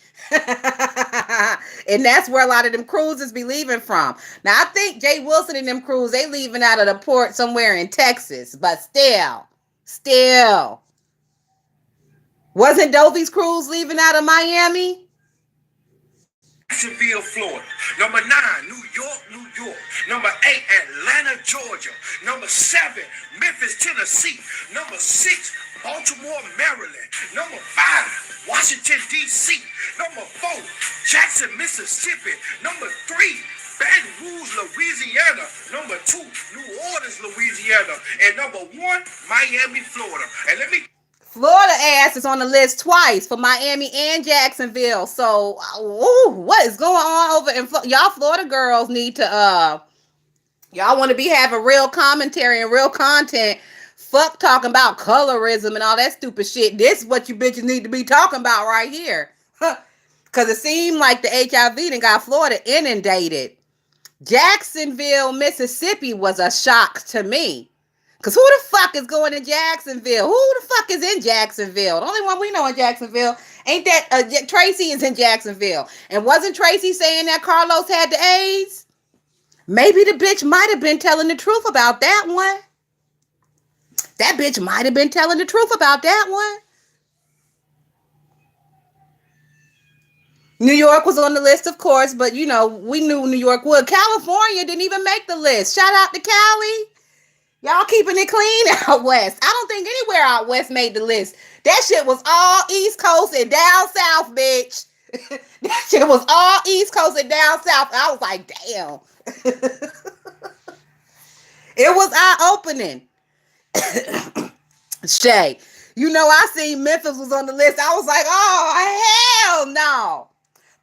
[SPEAKER 1] And that's where a lot of them cruises be leaving from. Now, I think Jay Wilson and them cruise, they leaving out of the port somewhere in Texas, but still. Wasn't Dobby's cruise leaving out of Miami?
[SPEAKER 2] Jacksonville, Florida. Number 9, New York. Number 8, Atlanta, Georgia. Number 7, Memphis, Tennessee. Number 6, Baltimore, Maryland. Number 5, Washington, D.C. Number 4, Jackson, Mississippi. Number 3, Baton Rouge, Louisiana. Number 2, New Orleans, Louisiana. And number 1, Miami, Florida. And let me...
[SPEAKER 1] Florida ass is on the list twice for Miami and Jacksonville. So, ooh, what is going on over in Florida? Y'all Florida girls need to y'all want to be having real commentary and real content. Fuck talking about colorism and all that stupid shit. This is what you bitches need to be talking about right here. Because it seemed like the HIV done got Florida inundated. Jacksonville, Mississippi was a shock to me. Because who the fuck is going to Jacksonville? Who the fuck is in Jacksonville? The only one we know in Jacksonville ain't that Tracy is in Jacksonville. And wasn't Tracy saying that Carlos had the AIDS? Maybe the bitch might have been telling the truth about that one. That bitch might have been telling the truth about that one. New York was on the list, of course, but you know, we knew New York would. California didn't even make the list. Shout out to Cali. Y'all keeping it clean out west. I don't think anywhere out west made the list. That shit was all East Coast and down south, bitch. That shit was all East Coast and down south. I was like, damn. It was eye-opening. Shay, you know, I seen Memphis was on the list. I was like, oh, hell no.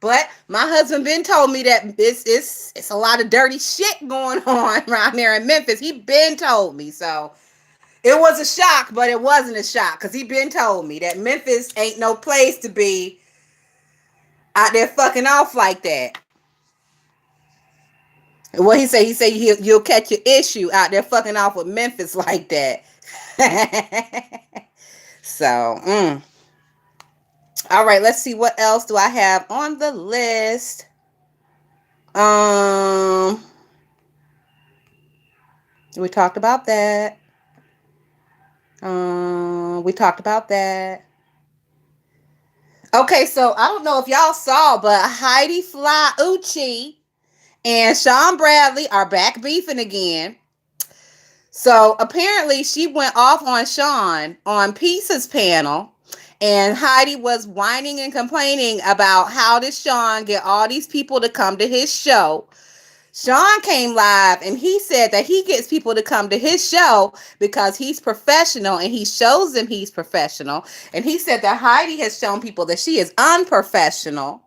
[SPEAKER 1] But my husband been told me that it's a lot of dirty shit going on around there in Memphis. He been told me. So it was a shock, but it wasn't a shock because he been told me that Memphis ain't no place to be out there fucking off like that. And what he said you'll catch your issue out there fucking off with Memphis like that. So, all right, let's see what else do I have on the list. We talked about that. We talked about that. Okay, so I don't know if y'all saw, but Heidi Fly Uchi and Sean Bradley are back beefing again. So apparently she went off on Sean on Pisa's panel, and Heidi was whining and complaining about how did Sean get all these people to come to his show. Sean came live and he said that he gets people to come to his show because he's professional and he shows them he's professional. And he said that Heidi has shown people that she is unprofessional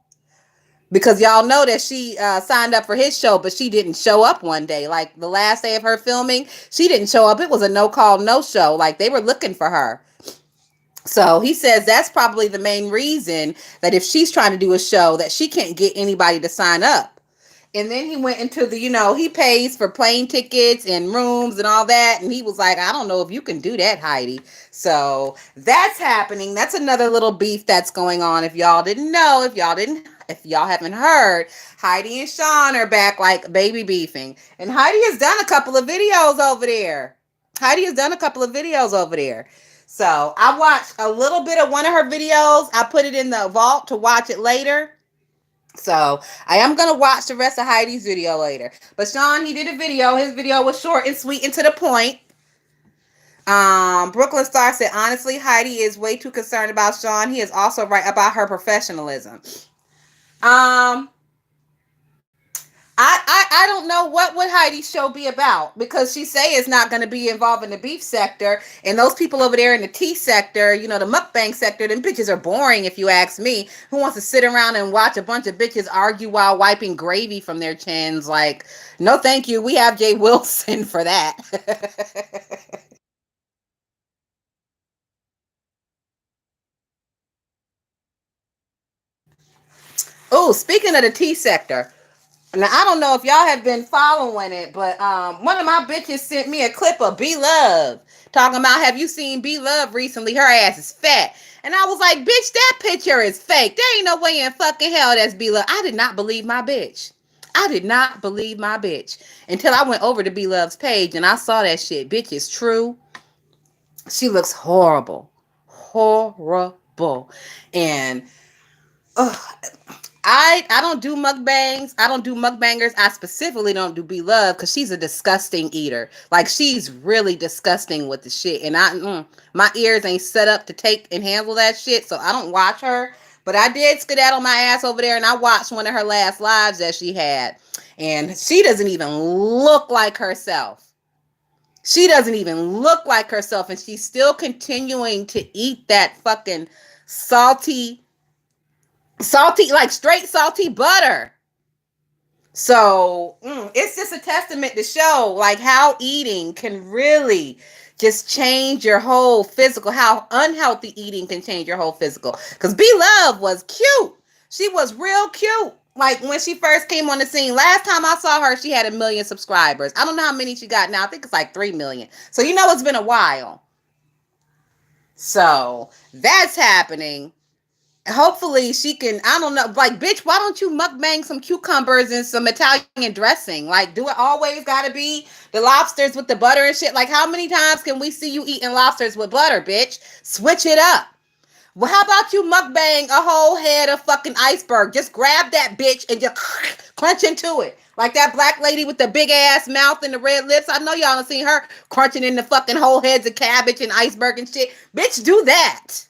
[SPEAKER 1] because y'all know that she signed up for his show, but she didn't show up one day. Like the last day of her filming, she didn't show up. It was a no call, no show. Like they were looking for her. So he says that's probably the main reason that if she's trying to do a show that she can't get anybody to sign up. And then he went into the, he pays for plane tickets and rooms and all that. And he was like, I don't know if you can do that, Heidi. So that's happening. That's another little beef that's going on. If y'all didn't know, if y'all haven't heard, Heidi and Sean are back like baby beefing. And Heidi has done a couple of videos over there. So I watched a little bit of one of her videos. I put it in the vault to watch it later. So I am going to watch the rest of Heidi's video later. But Sean, he did a video. His video was short and sweet and to the point. Brooklyn Star said, honestly, Heidi is way too concerned about Sean. He is also right about her professionalism. I don't know what would Heidi's show be about because she say it's not going to be involved in the beef sector, and those people over there in the tea sector, the mukbang sector, them bitches are boring if you ask me. Who wants to sit around and watch a bunch of bitches argue while wiping gravy from their chins? Like, no thank you. We have Jay Wilson for that. Oh, speaking of the tea sector, now, I don't know if y'all have been following it, but one of my bitches sent me a clip of B Love talking about, have you seen B Love recently? Her ass is fat. And I was like, bitch, that picture is fake. There ain't no way in fucking hell that's B Love. I did not believe my bitch. Until I went over to B Love's page and I saw that shit. Bitch is true. She looks horrible. Horrible. And I don't do mukbangs. I don't do mukbangers. I specifically don't do B Love because she's a disgusting eater. Like, she's really disgusting with the shit. And my ears ain't set up to take and handle that shit, so I don't watch her. But I did skedaddle my ass over there and I watched one of her last lives that she had. And she doesn't even look like herself. She doesn't even look like herself, and she's still continuing to eat that fucking salty, like straight salty butter. So it's just a testament to show like how eating can really just change your whole physical, how unhealthy eating can change your whole physical. Because B Love was cute. She was real cute. Like when she first came on the scene, last time I saw her, she had 1 million subscribers. I don't know how many she got now. I think it's like 3 million. So you know it's been a while. So that's happening. Hopefully she can, I don't know, like, bitch, why don't you mukbang some cucumbers and some Italian dressing? Like, do it always gotta be the lobsters with the butter and shit? Like, how many times can we see you eating lobsters with butter, bitch? Switch it up. Well, how about you mukbang a whole head of fucking iceberg? Just grab that bitch and just crunch into it. Like that black lady with the big ass mouth and the red lips. I know y'all done seen her crunching in the fucking whole heads of cabbage and iceberg and shit. Bitch, do that.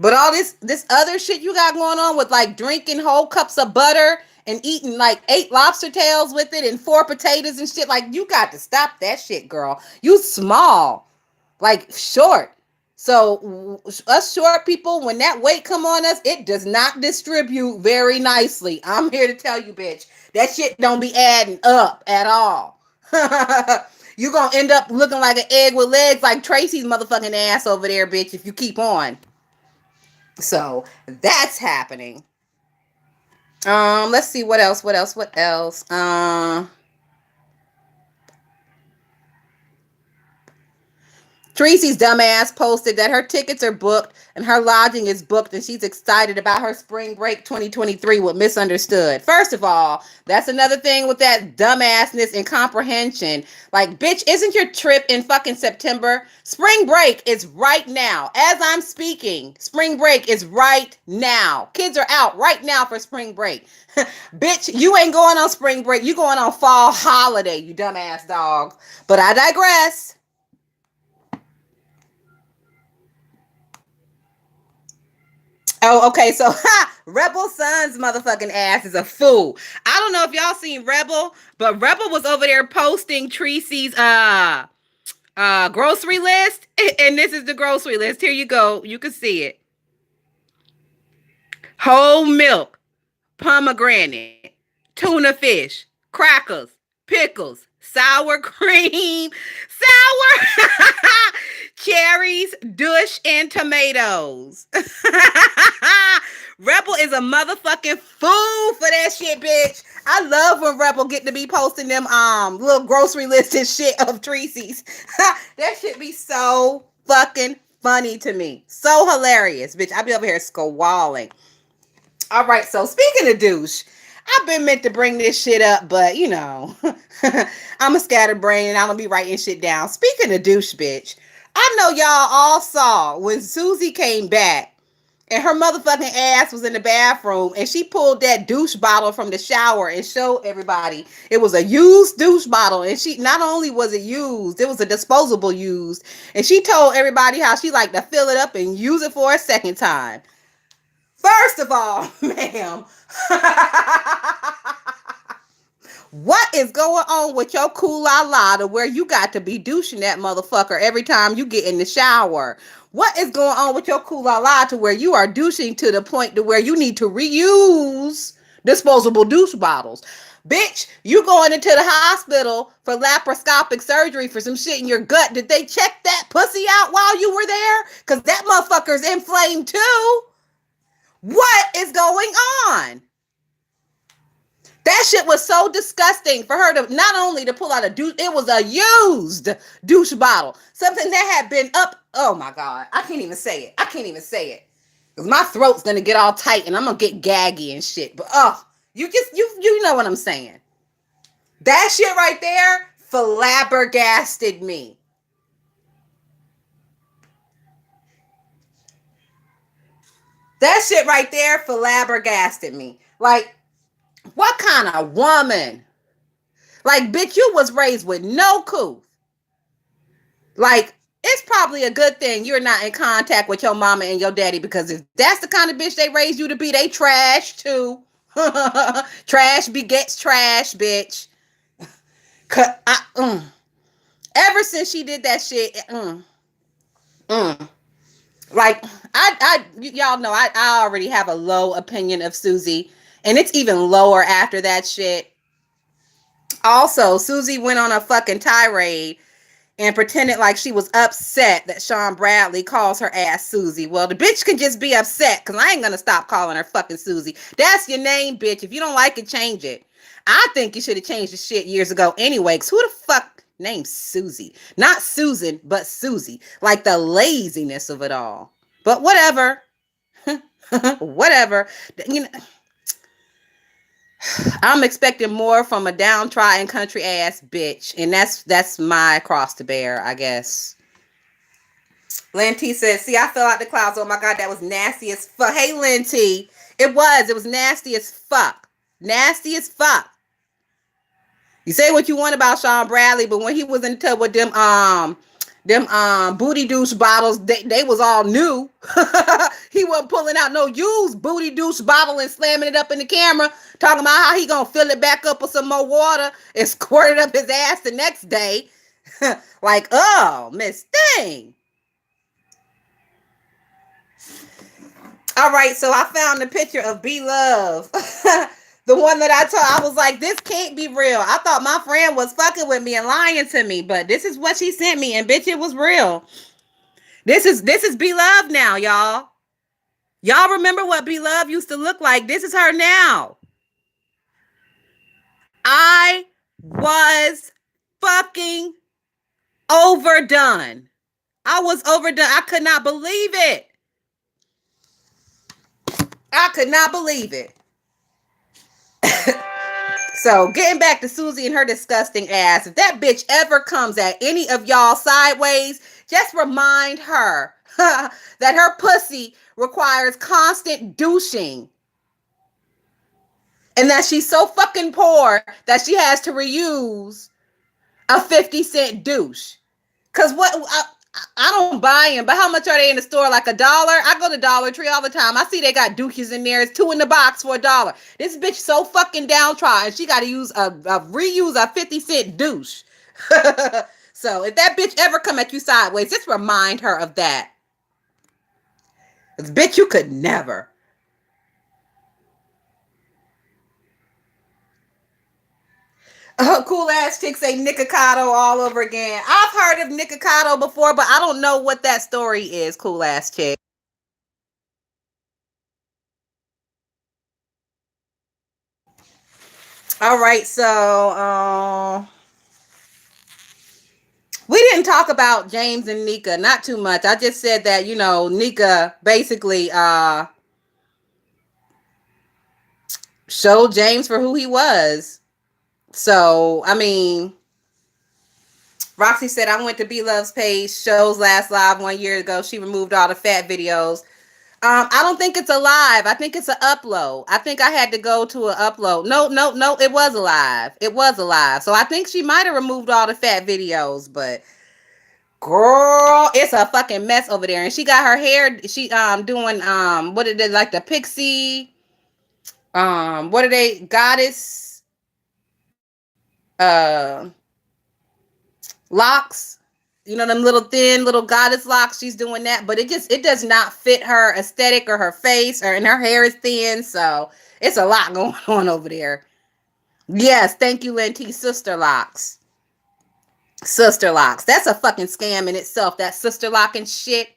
[SPEAKER 1] But all this other shit you got going on with like drinking whole cups of butter and eating like 8 lobster tails with it and 4 potatoes and shit, like you got to stop that shit, girl. You small, like short. So us short people, when that weight come on us, it does not distribute very nicely. I'm here to tell you, bitch, that shit don't be adding up at all. You gonna end up looking like an egg with legs like Tracy's motherfucking ass over there, bitch, if you keep on. So that's happening. Let's see what else. Tracy's dumbass posted that her tickets are booked and her lodging is booked and she's excited about her spring break 2023 with Misunderstood. First of all, that's another thing with that dumbassness and comprehension. Like, bitch, isn't your trip in fucking September? Spring break is right now. As I'm speaking, spring break is right now. Kids are out right now for spring break. Bitch, you ain't going on spring break. You going on fall holiday, you dumbass dog. But I digress. Oh, okay. So, Rebel Son's motherfucking ass is a fool. I don't know if y'all seen Rebel, but Rebel was over there posting Tracy's grocery list, and this is the grocery list. Here you go. You can see it. Whole milk, pomegranate, tuna fish, crackers, pickles, sour cream, sour cherries, douche, and tomatoes. Rebel is a motherfucking fool for that shit, bitch. I love when Rebel get to be posting them little grocery list and shit of Tracy's. That shit be so fucking funny to me. So hilarious, bitch. I be over here squalling. All right, so speaking of douche, I've been meant to bring this shit up, but you know, I'm a scatterbrain and I'm gonna be writing shit down. Speaking of douche, bitch, I know y'all all saw when Susie came back and her motherfucking ass was in the bathroom and she pulled that douche bottle from the shower and showed everybody it was a used douche bottle. And she, not only was it used, it was a disposable used. And she told everybody how she liked to fill it up and use it for a second time. First of all, ma'am, what is going on with your cool la la to where you got to be douching that motherfucker every time you get in the shower? What is going on with your cool la la to where you are douching to the point to where you need to reuse disposable douche bottles? Bitch, you going into the hospital for laparoscopic surgery for some shit in your gut. Did they check that pussy out while you were there? Because that motherfucker's inflamed too. What is going on? That shit was so disgusting for her to not only to pull out a douche, it was a used douche bottle. Something that had been up. Oh my God. I can't even say it. Because my throat's going to get all tight and I'm going to get gaggy and shit. But you know what I'm saying. That shit right there flabbergasted me. That shit right there flabbergasted me. Like, what kind of woman? Like, bitch, you was raised with no couth. Like, it's probably a good thing you're not in contact with your mama and your daddy, because if that's the kind of bitch they raised you to be, they trash too. Trash begets trash, bitch. Ever since she did that shit, mm. Like y'all know I already have a low opinion of Susie, and it's even lower after that shit. Also, Susie went on a fucking tirade and pretended like she was upset that Sean Bradley calls her ass Susie. Well, the bitch can just be upset because I ain't gonna stop calling her fucking Susie. That's your name, bitch. If you don't like it, change it. I think you should have changed the shit years ago anyway, because who the fuck named Susie? Not Susan, but Susie. Like the laziness of it all. But whatever. Whatever. You know, I'm expecting more from a downtrodden country ass bitch, and that's my cross to bear, I guess. Lynn T says, "See, I fell out the clouds. Oh my god, that was nasty as fuck." Hey, Lynn T, it was nasty as fuck, nasty as fuck. You say what you want about Sean Bradley, but when he was in the tub with them booty douche bottles, they was all new. He wasn't pulling out no used booty douche bottle and slamming it up in the camera, talking about how he gonna fill it back up with some more water and squirt it up his ass the next day. Like, oh, Miss Thing. All right, so I found the picture of B Love. The one that I told, I was like, this can't be real. I thought my friend was fucking with me and lying to me, but this is what she sent me, and bitch, it was real. This is B Love now, y'all. Y'all remember what B Love used to look like? This is her now. I was fucking overdone. I was overdone. I could not believe it. I could not believe it. So, getting back to Susie and her disgusting ass, if that bitch ever comes at any of y'all sideways, just remind her that her pussy requires constant douching. And that she's so fucking poor that she has to reuse a 50-cent douche. Because I don't buy them, but how much are they in the store? Like $1? I go to Dollar Tree all the time. I see they got douches in there. It's 2 in the box for $1. This bitch so fucking downtrodden. She got to reuse a 50-cent douche. So if that bitch ever come at you sideways, just remind her of that. Because bitch, you could never. Cool ass chick say Nikocado all over again. I've heard of Nikocado before, but I don't know what that story is. Cool ass chick. All right, so we didn't talk about James and Nika, not too much. I just said that Nika basically showed James for who he was. So I mean, Roxy said, I went to B Love's page, shows last live 1 year ago. She removed all the fat videos. I don't think it's a live. I think it's an upload. I think I had to go to an upload. No. It was alive. It was alive. So I think she might have removed all the fat videos, but girl, it's a fucking mess over there. And she got her hair. She doing what is it, like the pixie? What are they? Goddess locks. You know, them little thin little goddess locks. She's doing that, but it does not fit her aesthetic or her face, and her hair is thin, so it's a lot going on over there. Yes, thank you, Linty. Sister locks. Sister locks. That's a fucking scam in itself, that sister locking shit.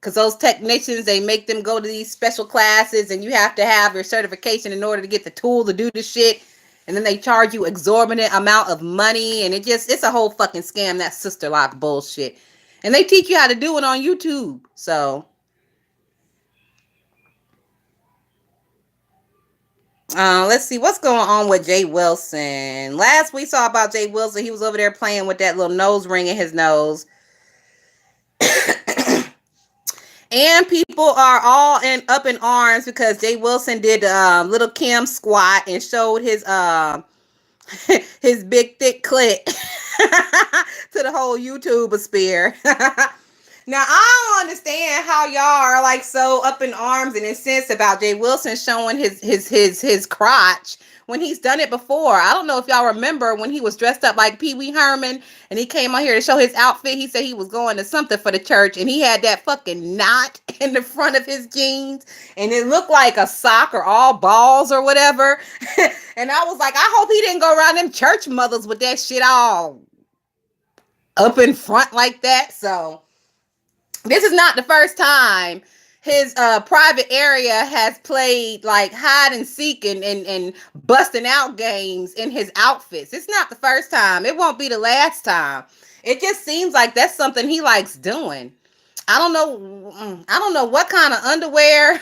[SPEAKER 1] Because those technicians, they make them go to these special classes, and you have to have your certification in order to get the tool to do the shit. And then they charge you exorbitant amount of money, and it's a whole fucking scam, that sister lock bullshit. And they teach you how to do it on YouTube. So let's see what's going on with Jay Wilson. Last we saw about Jay Wilson, he was over there playing with that little nose ring in his nose. And people are all up in arms because Jay Wilson did little Kim squat and showed his his big thick clit to the whole YouTube sphere. Now I don't understand understand how y'all are like so up in arms and incensed about Jay Wilson showing his crotch when he's done it before. I don't know if y'all remember when he was dressed up like Pee Wee Herman and he came on here to show his outfit. He said he was going to something for the church and he had that fucking knot in the front of his jeans and it looked like a sock or all balls or whatever. And I was like, I hope he didn't go around them church mothers with that shit all up in front like that. So this is not the first time his private area has played like hide and seek and busting out games in his outfits. It's not the first time. It won't be the last time. It just seems like that's something he likes doing. I don't know. I don't know what kind of underwear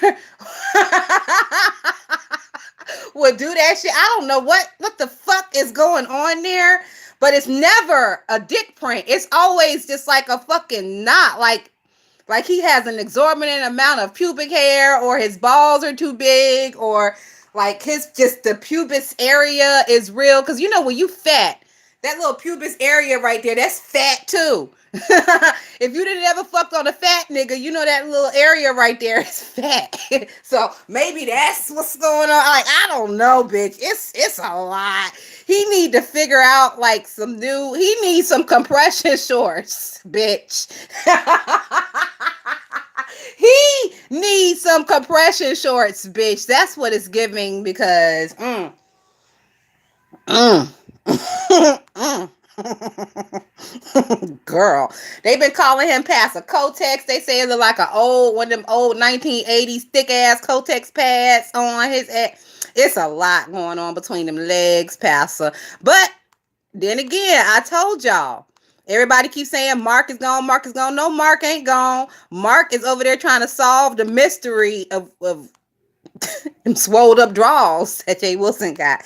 [SPEAKER 1] would do that shit. I don't know what the fuck is going on there, but it's never a dick print. It's always just like a fucking knot, like he has an exorbitant amount of pubic hair, or his balls are too big, or like the pubis area is real. Cause you know when you fat, that little pubis area right there, that's fat too. If you didn't ever fucked on a fat nigga, you know that little area right there is fat. So maybe that's what's going on. Like, I don't know, bitch. It's a lot. He need to figure out like he needs some compression shorts, bitch. He needs some compression shorts, bitch. That's what it's giving because girl, they've been calling him Pastor Kotex. They say it look like one of them old 1980s thick ass Kotex pads on his head. It's a lot going on between them legs, Pastor. But then again, I told y'all, everybody keeps saying Mark is gone, Mark is gone. No, Mark ain't gone. Mark is over there trying to solve the mystery of them swolled up draws that Jay Wilson got.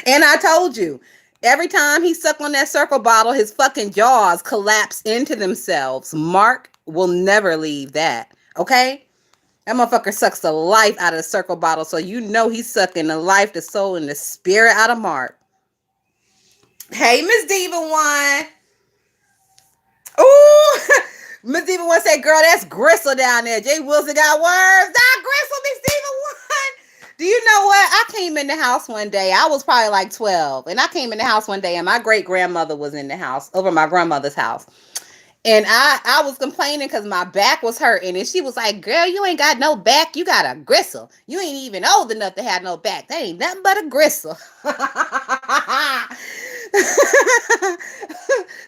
[SPEAKER 1] And I told you, every time he sucked on that circle bottle, his fucking jaws collapse into themselves. Mark will never leave that. Okay? That motherfucker sucks the life out of the circle bottle. So you know he's sucking the life, the soul, and the spirit out of Mark. Hey, Miss Diva One. Ooh, Miss Diva One said, girl, that's Gristle down there. Jay Wilson got words. Not Gristle, Miss Diva One. Do you know what? I came in the house one day. I was probably like 12. And I came in the house one day and my great grandmother was in the house, over my grandmother's house. And I was complaining because my back was hurting. And she was like, girl, you ain't got no back. You got a gristle. You ain't even old enough to have no back. That ain't nothing but a gristle.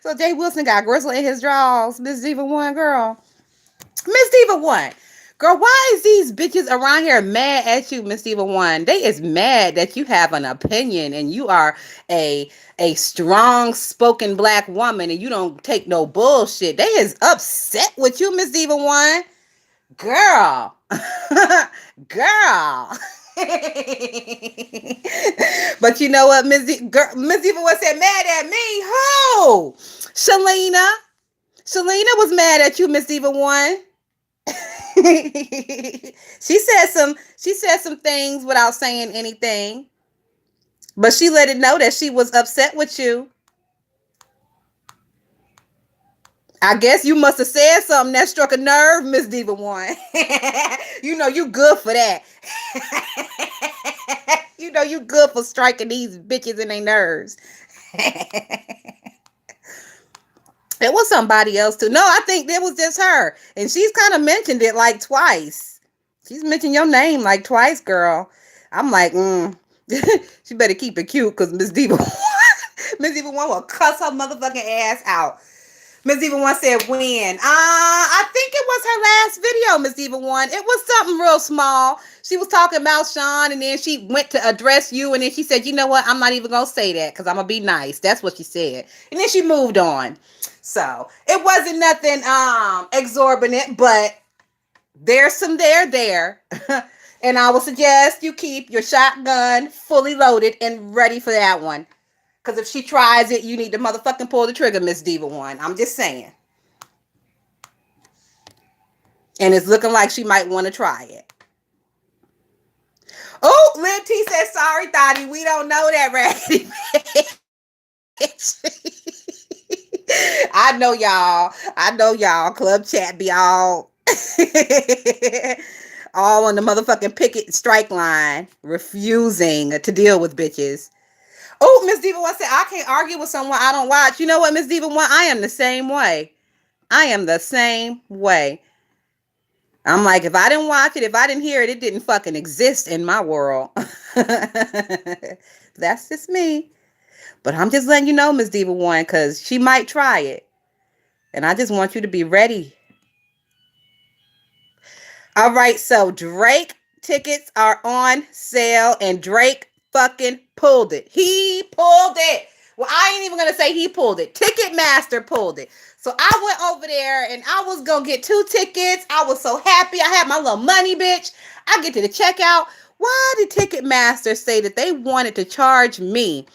[SPEAKER 1] So Jay Wilson got gristle in his drawers. Miss Diva One, girl. Miss Diva One. Girl, why is these bitches around here mad at you, Miss Diva One? They is mad that you have an opinion and you are a strong spoken black woman and you don't take no bullshit. They is upset with you, Miss Diva One. Girl. Girl. But you know what, Miss Diva One said mad at me? Who? Shalina. Shalina was mad at you, Miss Diva One. She said some things without saying anything, but she let it know that she was upset with you. I guess you must have said something that struck a nerve, Miss Diva One. You know you good for that. You know you good for striking these bitches in their nerves. It was somebody else too. No, I think it was just her. And she's kind of mentioned it like twice. She's mentioned your name like twice, girl. I'm like, she better keep it cute because Miss Diva One will cuss her motherfucking ass out. Miss Diva One said when? I think it was her last video, Miss Diva One. It was something real small. She was talking about Sean and then she went to address you and then she said, you know what? I'm not even going to say that because I'm going to be nice. That's what she said. And then she moved on. So it wasn't nothing exorbitant, but there's some there. And I would suggest you keep your shotgun fully loaded and ready for that one. Because if she tries it, you need to motherfucking pull the trigger, Miss Diva One. I'm just saying. And it's looking like she might want to try it. Oh, Lil T said, sorry, Thotty. We don't know that, Raggedy Bitch. I know y'all. I know y'all. Club chat be all all on the motherfucking picket strike line, refusing to deal with bitches. Oh, Miss Diva One said, I can't argue with someone I don't watch. You know what, Miss Diva One? I am the same way. I am the same way. I'm like, if I didn't watch it, if I didn't hear it, it didn't fucking exist in my world. That's just me. But I'm just letting you know, Miss Diva One, because she might try it. And I just want you to be ready. All right, so Drake tickets are on sale, and Drake fucking pulled it. He pulled it. Well, I ain't even gonna say he pulled it. Ticketmaster pulled it. So I went over there and I was gonna get 2 tickets. I was so happy. I had my little money, bitch. I get to the checkout. Why did Ticketmaster say that they wanted to charge me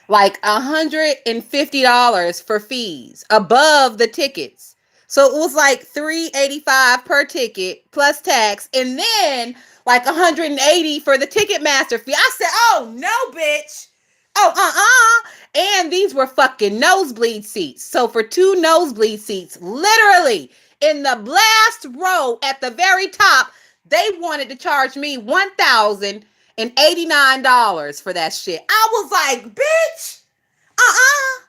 [SPEAKER 1] like $150 for fees above the tickets? So it was like $385 per ticket plus tax, and then like $180 for the Ticketmaster fee. I said, "Oh no, bitch! Oh, And these were fucking nosebleed seats. So for 2 nosebleed seats, literally in the last row at the very top, they wanted to charge me $1,089 for that shit. I was like, bitch, uh-uh.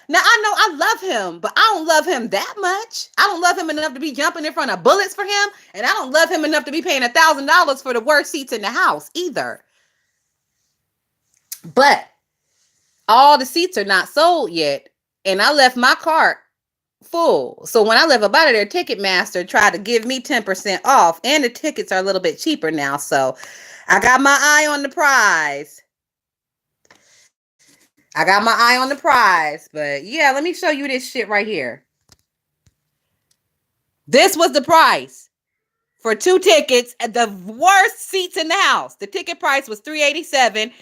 [SPEAKER 1] Now I know I love him, but I don't love him that much. I don't love him enough to be jumping in front of bullets for him, and I don't love him enough to be paying $1,000 for the worst seats in the house either. But all the seats are not sold yet, and I left my cart full. So when I left up out of there, Ticketmaster tried to give me 10% off, and the tickets are a little bit cheaper now. So I got my eye on the prize. I got my eye on the prize. But yeah, let me show you this shit right here. This was the price for 2 tickets at the worst seats in the house. The ticket price was $387,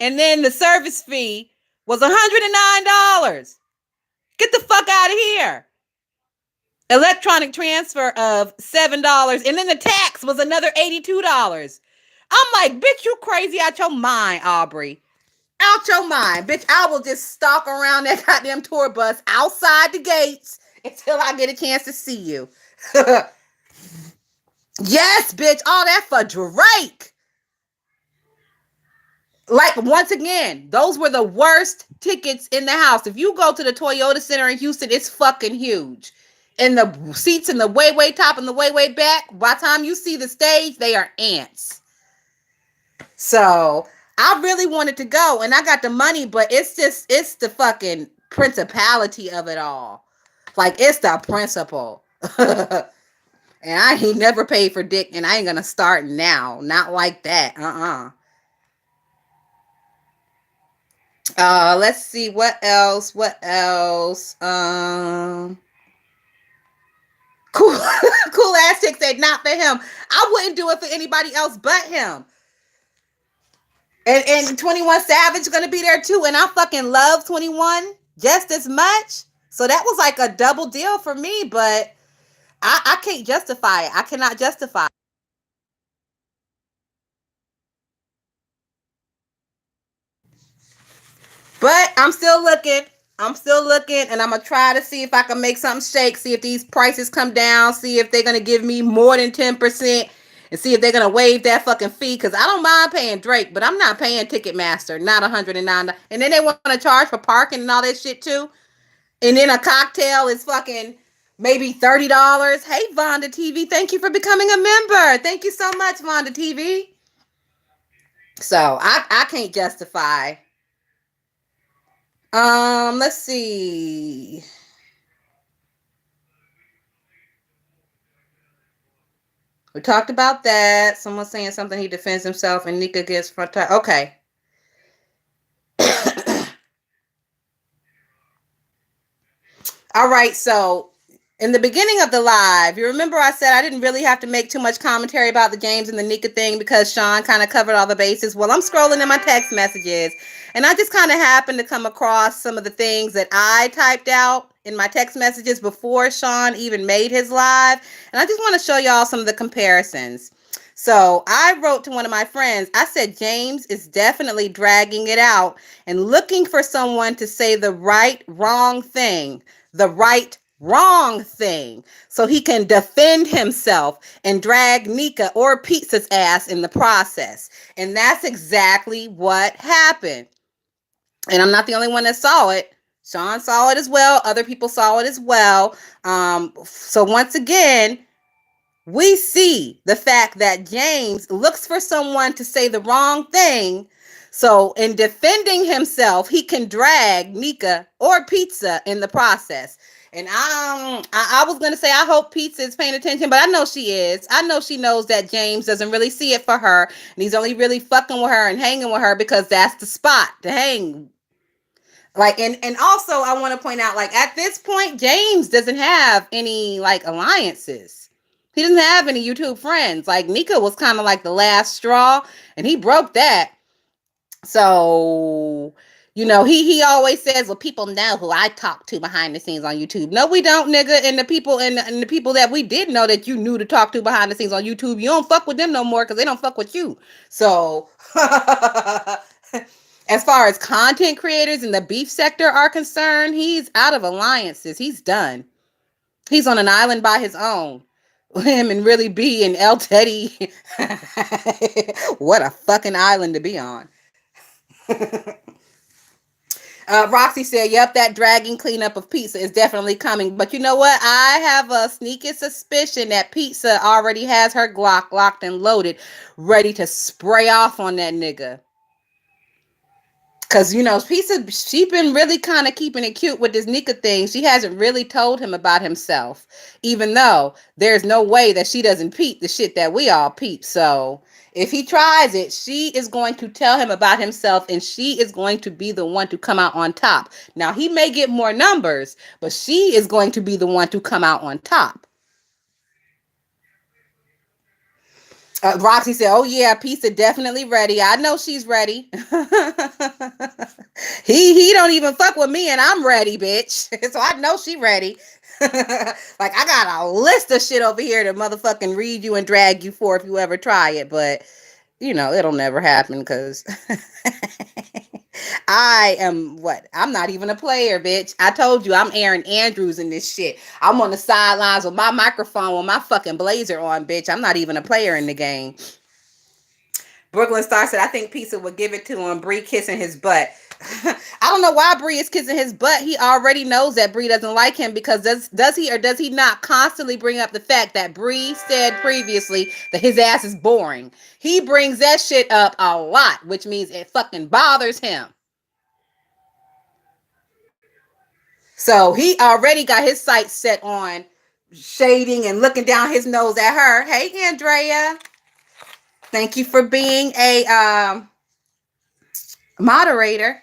[SPEAKER 1] and then the service fee was $109. Get the fuck out of here. Electronic transfer of $7, and then the tax was another $82. I'm like, bitch, you crazy out your mind, Aubrey. Out your mind, bitch. I will just stalk around that goddamn tour bus outside the gates until I get a chance to see you. Yes, bitch. All that for Drake. Like, once again, those were the worst tickets in the house. If you go to the Toyota Center in Houston, it's fucking huge. And the seats in the way top and the way back, by the time you see the stage, they are ants. So I really wanted to go, and I got the money, but it's the fucking principality of it all. Like, it's the principle. And I ain't never paid for dick, and I ain't gonna start now. Not like that. Let's see what else. Cool, cool ass chick said not for him. I wouldn't do it for anybody else but him. And 21 Savage gonna be there too, and I fucking love 21 just as much. So that was like a double deal for me, but I can't justify it. I cannot justify it. But I'm still looking. And I'm gonna try to see if I can make something shake. See if these prices come down. See if they're gonna give me more than 10%, and see if they're gonna waive that fucking fee. Cause I don't mind paying Drake, but I'm not paying Ticketmaster. Not $109. And then they want to charge for parking and all that shit too. And then a cocktail is fucking maybe $30. Hey, Vonda TV, thank you for becoming a member. Thank you so much, Vonda TV. So I can't justify. Let's see. We talked about that. Someone saying something, he defends himself, and Nika gets front time. Okay. All right, so in the beginning of the live, you remember I said I didn't really have to make too much commentary about the James and the Nika thing because Sean kind of covered all the bases. Well, I'm scrolling in my text messages, and I just kind of happened to come across some of the things that I typed out in my text messages before Sean even made his live. And I just want to show y'all some of the comparisons. So I wrote to one of my friends. I said, James is definitely dragging it out and looking for someone to say the right, wrong thing, the right, wrong thing, so he can defend himself and drag Nika or Pizza's ass in the process. And that's exactly what happened. And I'm not the only one that saw it. Sean saw it as well. Other people saw it as well. So once again, we see the fact that James looks for someone to say the wrong thing. So in defending himself, he can drag Nika or Pizza in the process. And I was gonna say I hope Pizza is paying attention, but I know she is. I know she knows that James doesn't really see it for her, and he's only really fucking with her and hanging with her because that's the spot to hang. Like, and also I want to point out, like, at this point, James doesn't have any like alliances. He doesn't have any YouTube friends. Like, Nika was kind of like the last straw, and he broke that. So, he always says, well, people know who I talk to behind the scenes on YouTube. No, we don't, nigga. And the people that we did know that you knew to talk to behind the scenes on YouTube, you don't fuck with them no more because they don't fuck with you. So as far as content creators in the beef sector are concerned, he's out of alliances. He's done. He's on an island by his own. Him and Really B and El Teddy. What a fucking island to be on. Roxy said, yep, that dragging cleanup of Pizza is definitely coming. But you know what? I have a sneaky suspicion that Pizza already has her Glock locked and loaded, ready to spray off on that nigga. Because, Pizza, she been really kind of keeping it cute with this Nika thing. She hasn't really told him about himself, even though there's no way that she doesn't peep the shit that we all peep. So if he tries it, she is going to tell him about himself, and she is going to be the one to come out on top. Now, he may get more numbers, but she is going to be the one to come out on top. Roxy said, oh yeah, Pizza definitely ready. I know she's ready. he don't even fuck with me and I'm ready, bitch. So I know she ready. Like, I got a list of shit over here to motherfucking read you and drag you for if you ever try it. But, it'll never happen because I'm not even a player, bitch. I told you I'm Aaron Andrews in this shit. I'm on the sidelines with my microphone with my fucking blazer on, bitch. I'm not even a player in the game. Brooklyn Star said, I think Pizza would give it to him. Bree kissing his butt. I don't know why Bree is kissing his butt. He already knows that Bree doesn't like him because does he or does he not constantly bring up the fact that Bree said previously that his ass is boring? He brings that shit up a lot, which means it fucking bothers him. So he already got his sights set on shading and looking down his nose at her. Hey, Andrea. Thank you for being a moderator.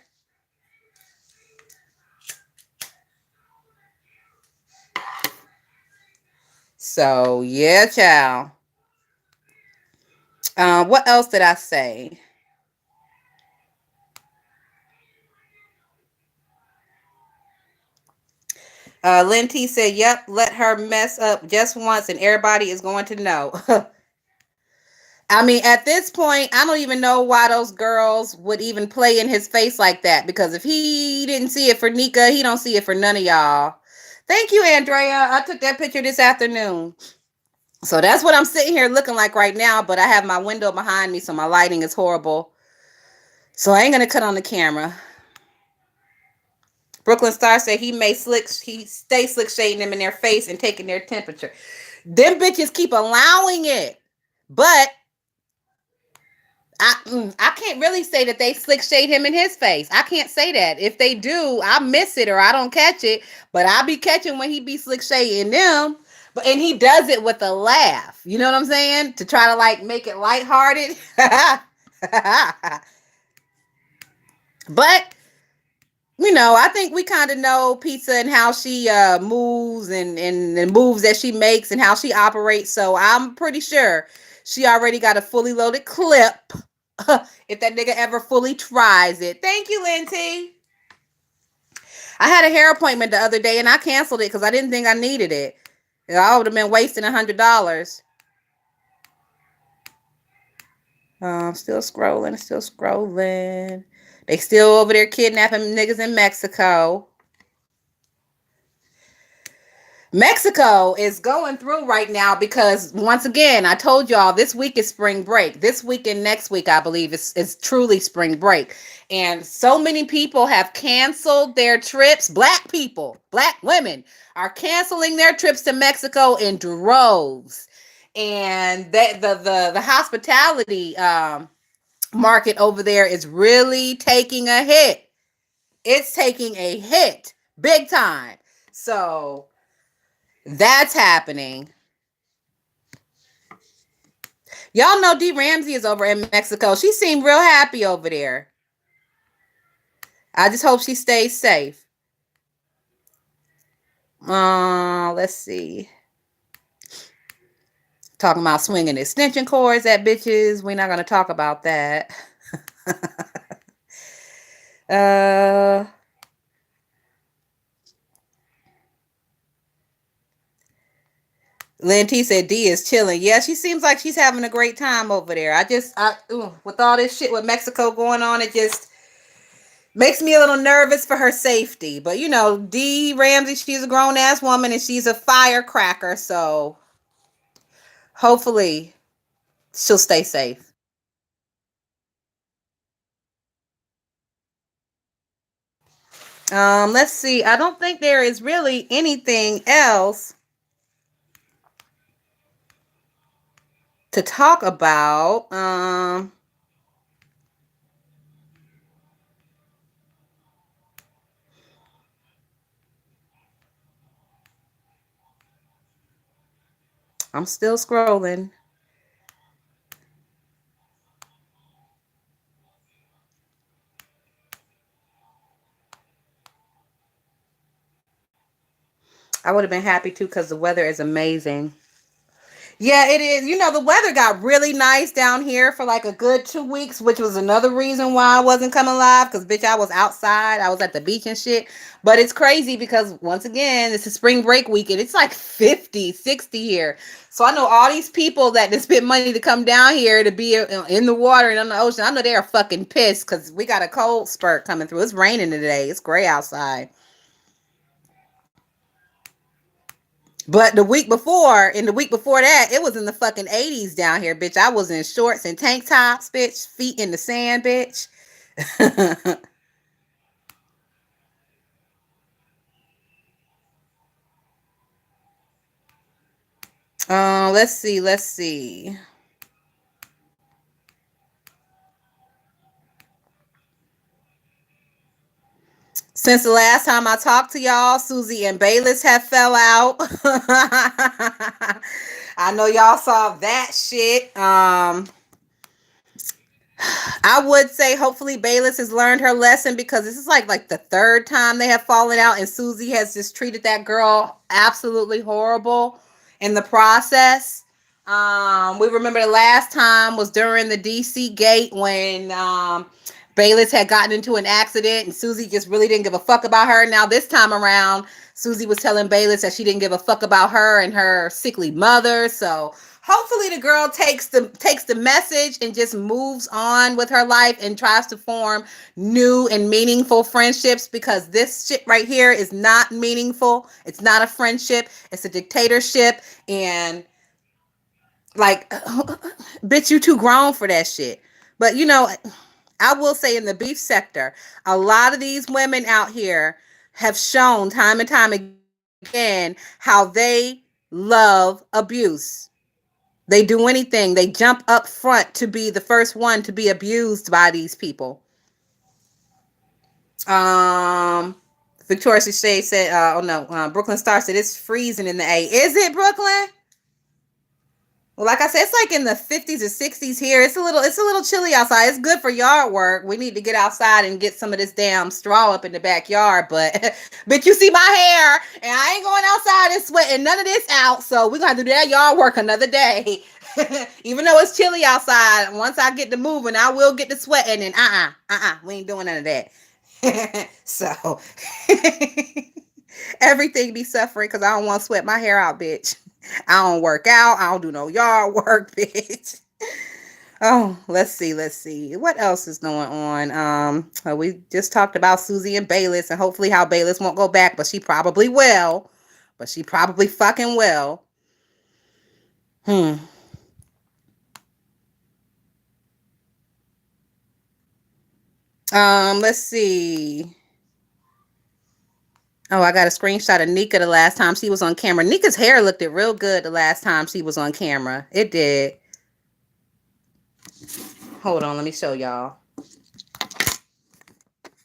[SPEAKER 1] So, yeah, child. What else did I say? Lynn T said, yep, let her mess up just once and everybody is going to know. I mean, at this point, I don't even know why those girls would even play in his face like that. Because if he didn't see it for Nika, he don't see it for none of y'all. Thank you, Andrea. I took that picture this afternoon. So that's what I'm sitting here looking like right now. But I have my window behind me, so my lighting is horrible. So I ain't going to cut on the camera. Brooklyn Star said he stay slick shading them in their face and taking their temperature. Them bitches keep allowing it. But I can't really say that they slick shade him in his face. I can't say that. If they do, I miss it or I don't catch it. But I be catching when he be slick shading them. And he does it with a laugh. You know what I'm saying? To try to like make it lighthearted. But I think we kind of know Pizza and how she moves and the moves that she makes and how she operates. So I'm pretty sure she already got a fully loaded clip if that nigga ever fully tries it. Thank you, Linty. I had a hair appointment the other day and I canceled it because I didn't think I needed it. I would have been wasting $100. Still scrolling, still scrolling. They still over there kidnapping niggas in Mexico. Mexico is going through right now because once again, I told y'all this week is spring break. This week and next week, I believe, is truly spring break. And so many people have canceled their trips. Black people, black women are canceling their trips to Mexico in droves. And that the hospitality market over there is really taking a hit. It's taking a hit big time. So that's happening. Y'all know D. Ramsey is over in Mexico. She seemed real happy over there. I just hope she stays safe. Let's see. Talking about swinging extension cords at bitches. We're not gonna talk about that. uh Lynn T said D is chilling. Yeah, she seems like she's having a great time over there. With all this shit with Mexico going on, it just makes me a little nervous for her safety. But you know, D Ramsey, she's a grown ass woman and she's a firecracker. So hopefully she'll stay safe. Let's see. I don't think there is really anything else to talk about. I'm still scrolling. I would have been happy too because the weather is amazing. Yeah, it is. You know, the weather got really nice down here for like a good 2 weeks, which was another reason why I wasn't coming live. Because, bitch, I was outside. I was at the beach and shit. But it's crazy because, once again, it's a spring break weekend. It's like 50, 60 here. So I know all these people that spend money to come down here to be in the water and on the ocean. I know they are fucking pissed because we got a cold spurt coming through. It's raining today. It's gray outside. But the week before that, it was in the fucking 80s down here, bitch. I was in shorts and tank tops, bitch. Feet in the sand, bitch. Let's see, let's see. Since the last time I talked to y'all, Susie and Bayless have fell out. I know y'all saw that shit. I would say hopefully Bayless has learned her lesson because this is like the third time they have fallen out, and Susie has just treated that girl absolutely horrible in the process. We remember the last time was during the DC gate when Bayless had gotten into an accident and Susie just really didn't give a fuck about her. Now this time around, Susie was telling Bayless that she didn't give a fuck about her and her sickly mother. So hopefully the girl takes the message and just moves on with her life and tries to form new and meaningful friendships, because this shit right here is not meaningful. It's not a friendship. It's a dictatorship. And like, bitch, you too grown for that shit. But you know, I will say in the beef sector, a lot of these women out here have shown time and time again how they love abuse. They do anything. They jump up front to be the first one to be abused by these people. Um, Victoria Shea said, "Oh no, Brooklyn Star said it's freezing in the A. Is it, Brooklyn? Well, like I said, it's like in the 50s or 60s here. It's a little chilly outside. It's good for yard work. We need to get outside and get some of this damn straw up in the backyard. But you see my hair, and I ain't going outside and sweating none of this out. So we're gonna do that yard work another day. Even though it's chilly outside, once I get to moving, I will get to sweating. And we ain't doing none of that. So everything be suffering because I don't want to sweat my hair out, bitch. I don't work out. I don't do no yard work, bitch. Oh, let's see. What else is going on? We just talked about Susie and Bayless, and hopefully how Bayless won't go back, but she probably will. But she probably fucking will. Hmm. Let's see. Oh, I got a screenshot of Nika the last time she was on camera. Nika's hair looked it real good the last time she was on camera. It did. Hold on, let me show y'all.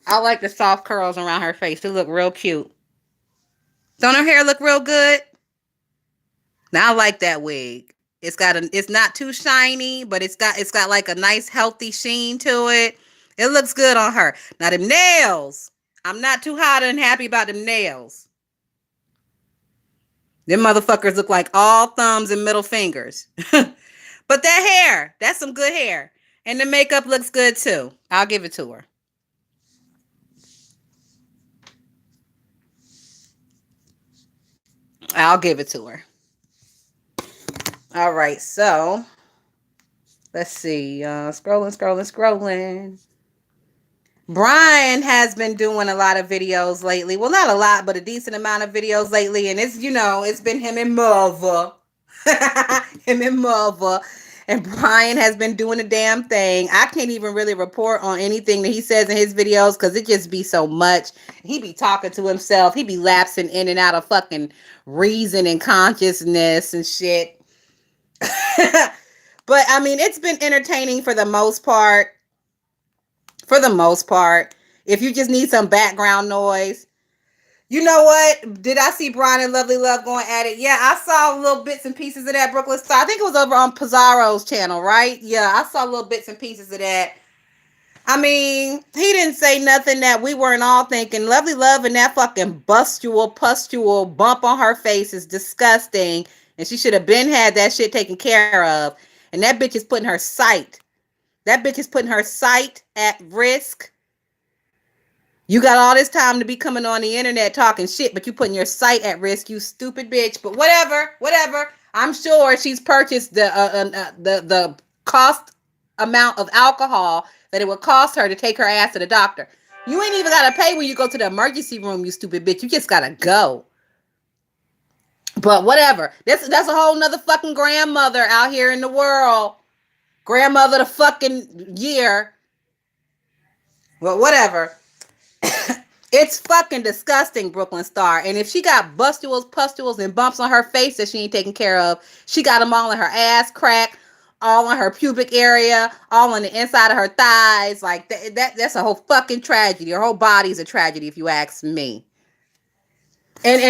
[SPEAKER 1] I like the soft curls around her face. They look real cute. Don't her hair look real good? Now I like that wig. It's not too shiny, but it's got like a nice healthy sheen to it. It looks good on her. Now them nails. I'm not too hot and happy about them nails. Them motherfuckers look like all thumbs and middle fingers. But that hair, that's some good hair. And the makeup looks good too. I'll give it to her. I'll give it to her. All right, so let's see. Scrolling. Brian has been doing a lot of videos lately. Well, not a lot, but a decent amount of videos lately. And it's been him and Mother. Him and Mother. And Brian has been doing the damn thing. I can't even really report on anything that he says in his videos because it just be so much. He be talking to himself. He be lapsing in and out of fucking reason and consciousness and shit. But I mean, it's been entertaining for the most part. For the most part. If you just need some background noise. You know what? Did I see Brian and Lovely Love going at it? Yeah, I saw little bits and pieces of that Brooklyn Star. I think it was over on Pizarro's channel, right? Yeah, I saw little bits and pieces of that. I mean, he didn't say nothing that we weren't all thinking. Lovely Love and that fucking pustule bump on her face is disgusting. And she should have been had that shit taken care of. And that bitch is putting her sight. That bitch is putting her sight at risk. You got all this time to be coming on the internet talking shit, but you putting your sight at risk, you stupid bitch. But whatever. I'm sure she's purchased the cost amount of alcohol that it would cost her to take her ass to the doctor. You ain't even gotta pay when you go to the emergency room, you stupid bitch. You just gotta go. But whatever. That's a whole nother fucking grandmother out here in the world. Grandmother the fucking year. Well, whatever. It's fucking disgusting, Brooklyn Star. And if she got pustules, and bumps on her face that she ain't taking care of, she got them all in her ass crack, all on her pubic area, all on the inside of her thighs. Like that's a whole fucking tragedy. Her whole body's a tragedy, if you ask me. And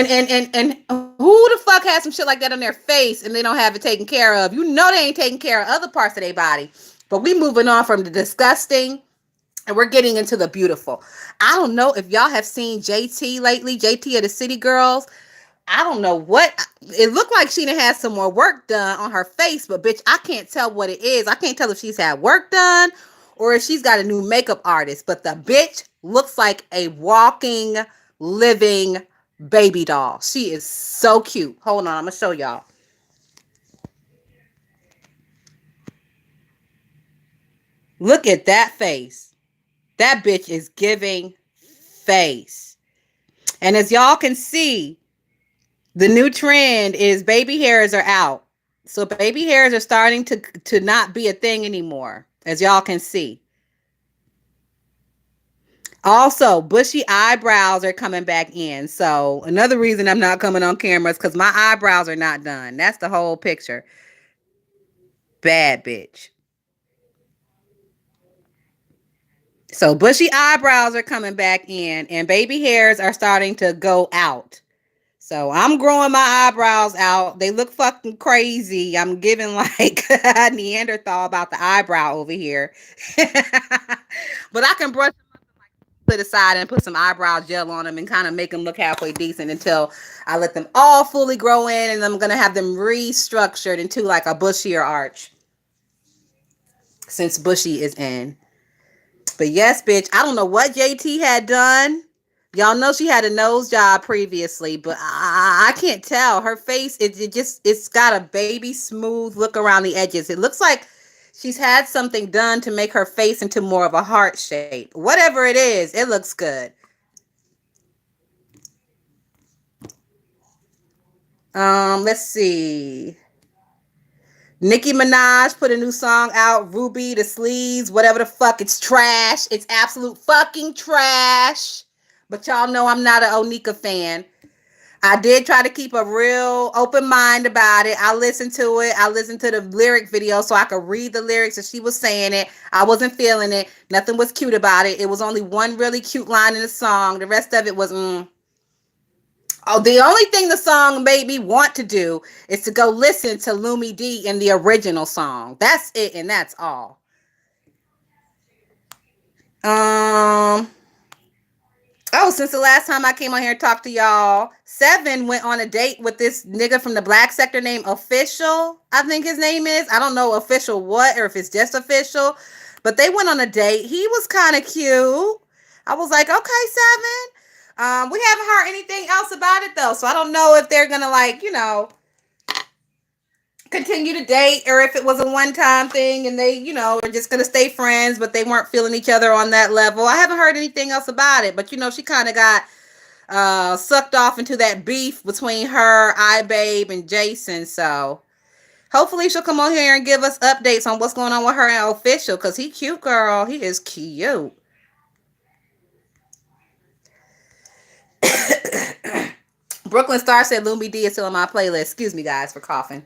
[SPEAKER 1] who the fuck has some shit like that on their face and they don't have it taken care of? You know they ain't taking care of other parts of their body. But we moving on from the disgusting and we're getting into the beautiful. I don't know if y'all have seen JT lately, JT of the City Girls. I don't know what. It looked like she done had some more work done on her face, but bitch, I can't tell what it is. I can't tell if she's had work done or if she's got a new makeup artist. But the bitch looks like a walking, living baby doll. She is so cute. Hold on, I'm going to show y'all. Look at that face. That bitch is giving face. And as y'all can see, the new trend is baby hairs are out. So baby hairs are starting to not be a thing anymore, as y'all can see. Also, bushy eyebrows are coming back in. So another reason I'm not coming on camera is because my eyebrows are not done. That's the whole picture. Bad bitch. So bushy eyebrows are coming back in and baby hairs are starting to go out. So I'm growing my eyebrows out. They look fucking crazy. I'm giving like a Neanderthal about the eyebrow over here. But I can brush them to the side and put some eyebrow gel on them and kind of make them look halfway decent until I let them all fully grow in and I'm going to have them restructured into like a bushier arch. Since bushy is in. But yes, bitch, I don't know what JT had done. Y'all know she had a nose job previously, but I can't tell. Her face, it's got a baby smooth look around the edges. It looks like She's had something done to make her face into more of a heart shape. Whatever it is, it looks good. Let's see. Nicki Minaj put a new song out, Ruby, the Sleeves, whatever the fuck. It's trash. It's absolute fucking trash. But y'all know I'm not an Onika fan. I did try to keep a real open mind about it. I listened to it. I listened to the lyric video so I could read the lyrics as she was saying it. I wasn't feeling it. Nothing was cute about it. It was only one really cute line in the song. The rest of it was, Oh, the only thing the song made me want to do is to go listen to Lumi D in the original song. That's it, and that's all. Um. Oh, since the last time I came on here and talked to y'all, Seven went on a date with this nigga from the black sector named Official. I think his name is. I don't know official what or if it's just official, but they went on a date. He was kind of cute. I was like, okay, Seven. We haven't heard anything else about it though, so I don't know if they're gonna continue to date or if it was a one-time thing and they, are just gonna stay friends, but they weren't feeling each other on that level. I haven't heard anything else about it, but she kind of got sucked off into that beef between her, iBabe, and Jason. So hopefully she'll come on here and give us updates on what's going on with her and Official, because he cute, girl. He is cute. Brooklyn Star said Lumi D is still on my playlist. Excuse me, guys, for coughing.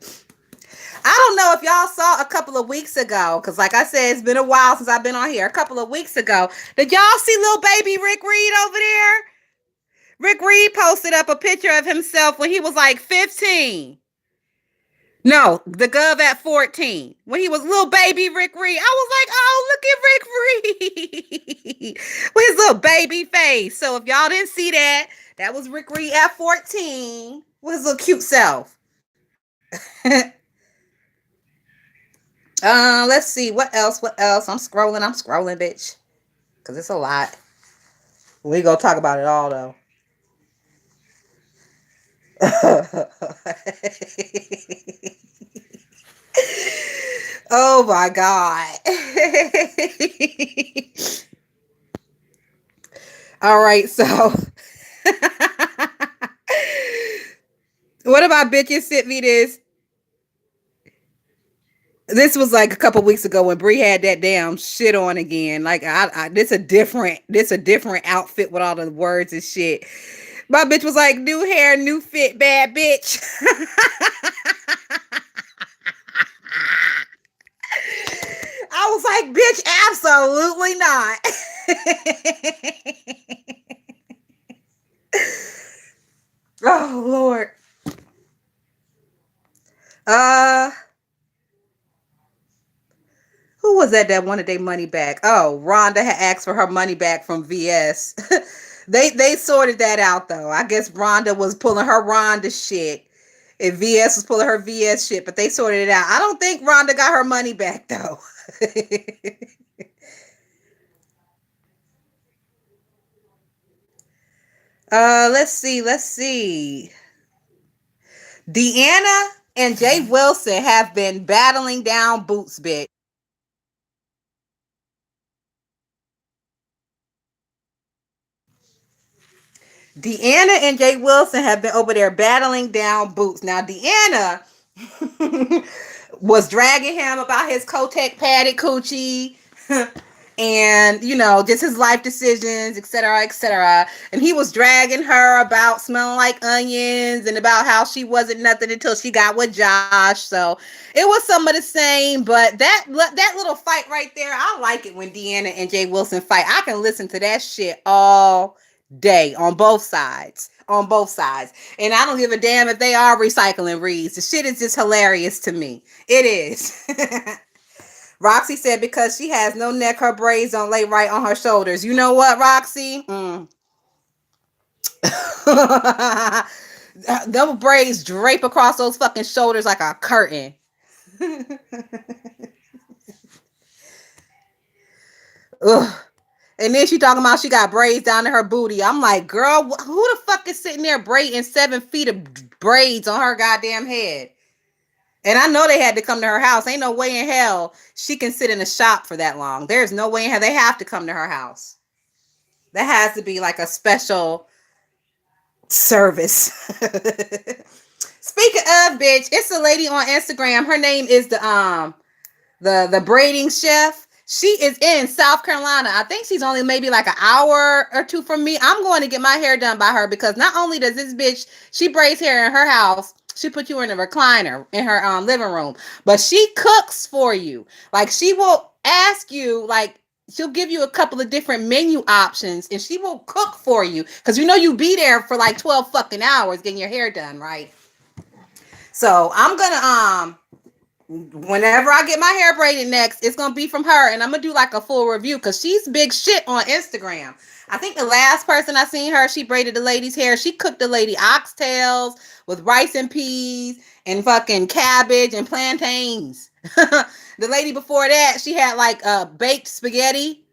[SPEAKER 1] I don't know if y'all saw a couple of weeks ago, because like I said, it's been a while since I've been on here. A couple of weeks ago, did y'all see little baby Rick Reed over there? Rick Reed posted up a picture of himself when he was like 15. No, the Gov at 14. When he was little baby Rick Reed. I was like, oh, look at Rick Reed. With his little baby face. So if y'all didn't see that, that was Rick Reed at 14. With his little cute self. Let's see. What else? I'm scrolling, bitch. Because it's a lot. We gonna talk about it all, though. Oh my God. All right, so one of my bitches sent me this. This was like a couple weeks ago when Bree had that damn shit on again. Like this a different outfit with all the words and shit. My bitch was like, new hair, new fit, bad bitch. I was like, bitch, absolutely not. Oh Lord. Who was that wanted their money back? Oh, Rhonda had asked for her money back from VS. They sorted that out though. I guess Rhonda was pulling her Rhonda shit, and VS was pulling her VS shit, but they sorted it out. I don't think Rhonda got her money back though. Let's see. Deanna and Jay Wilson have been battling down Boots, bitch. Deanna and Jay Wilson have been over there battling down Boots. Now, Deanna was dragging him about his Kotex padded coochie and, just his life decisions, etc., etc. And he was dragging her about smelling like onions and about how she wasn't nothing until she got with Josh. So it was some of the same, but that little fight right there, I like it when Deanna and Jay Wilson fight. I can listen to that shit all day on both sides. And I don't give a damn if they are recycling reads. The shit is just hilarious to me. It is. Roxy said because she has no neck, her braids don't lay right on her shoulders. You know what, Roxy? Those braids drape across those fucking shoulders like a curtain. Ugh. And then she talking about she got braids down to her booty. I'm like, girl, who the fuck is sitting there braiding 7 feet of braids on her goddamn head? And I know they had to come to her house. Ain't no way in hell she can sit in a shop for that long. There's no way in hell they have to come to her house. That has to be like a special service. Speaking of, bitch, it's a lady on Instagram. Her name is the braiding chef. She is in South Carolina. I think she's only maybe like an hour or two from me. I'm going to get my hair done by her because not only does this bitch, she braids hair in her house. She put you in a recliner in her living room, but she cooks for you. Like she will ask you, like she'll give you a couple of different menu options, and she will cook for you because you know you be there for like 12 fucking hours getting your hair done, right? So I'm gonna whenever I get my hair braided next, it's gonna be from her, and I'm gonna do like a full review because she's big shit on Instagram. I think the last person I seen her, she braided the lady's hair. She cooked the lady oxtails with rice and peas and fucking cabbage and plantains. The lady before that, she had like baked spaghetti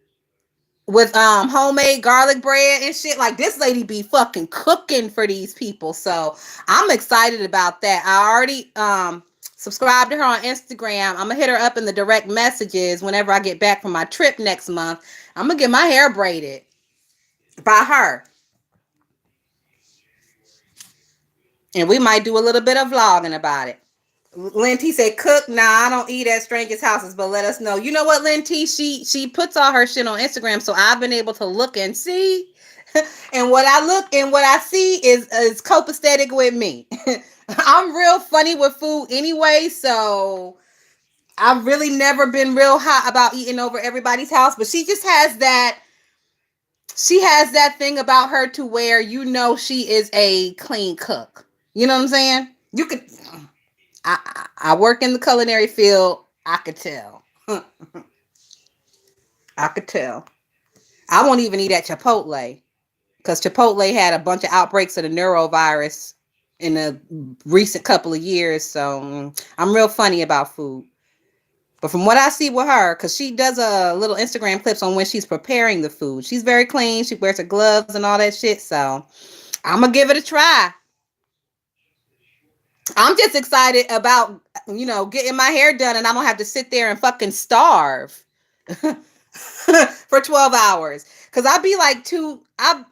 [SPEAKER 1] with homemade garlic bread and shit. Like this lady be fucking cooking for these people. So I'm excited about that. I already subscribed to her on Instagram. I'm gonna hit her up in the direct messages whenever I get back from my trip next month. I'm gonna get my hair braided by her. And we might do a little bit of vlogging about it. Lynn T said, "Cook? Nah, I don't eat at strangers' houses, but let us know." You know what, Lynn T? She puts all her shit on Instagram, so I've been able to look and see. And what I look and what I see is copacetic with me. I'm real funny with food anyway, so I've really never been real hot about eating over everybody's house. But she just has that. She has that thing about her to where you know she is a clean cook. You know what I'm saying? You could. I work in the culinary field. I could tell. I could tell. I won't even eat at Chipotle because Chipotle had a bunch of outbreaks of the neurovirus in a recent couple of years. So I'm real funny about food. But from what I see with her, because she does a little Instagram clips on when she's preparing the food. She's very clean. She wears her gloves and all that shit. So I'm going to give it a try. I'm just excited about, getting my hair done and I don't have to sit there and fucking starve for 12 hours. Cause I'd be like I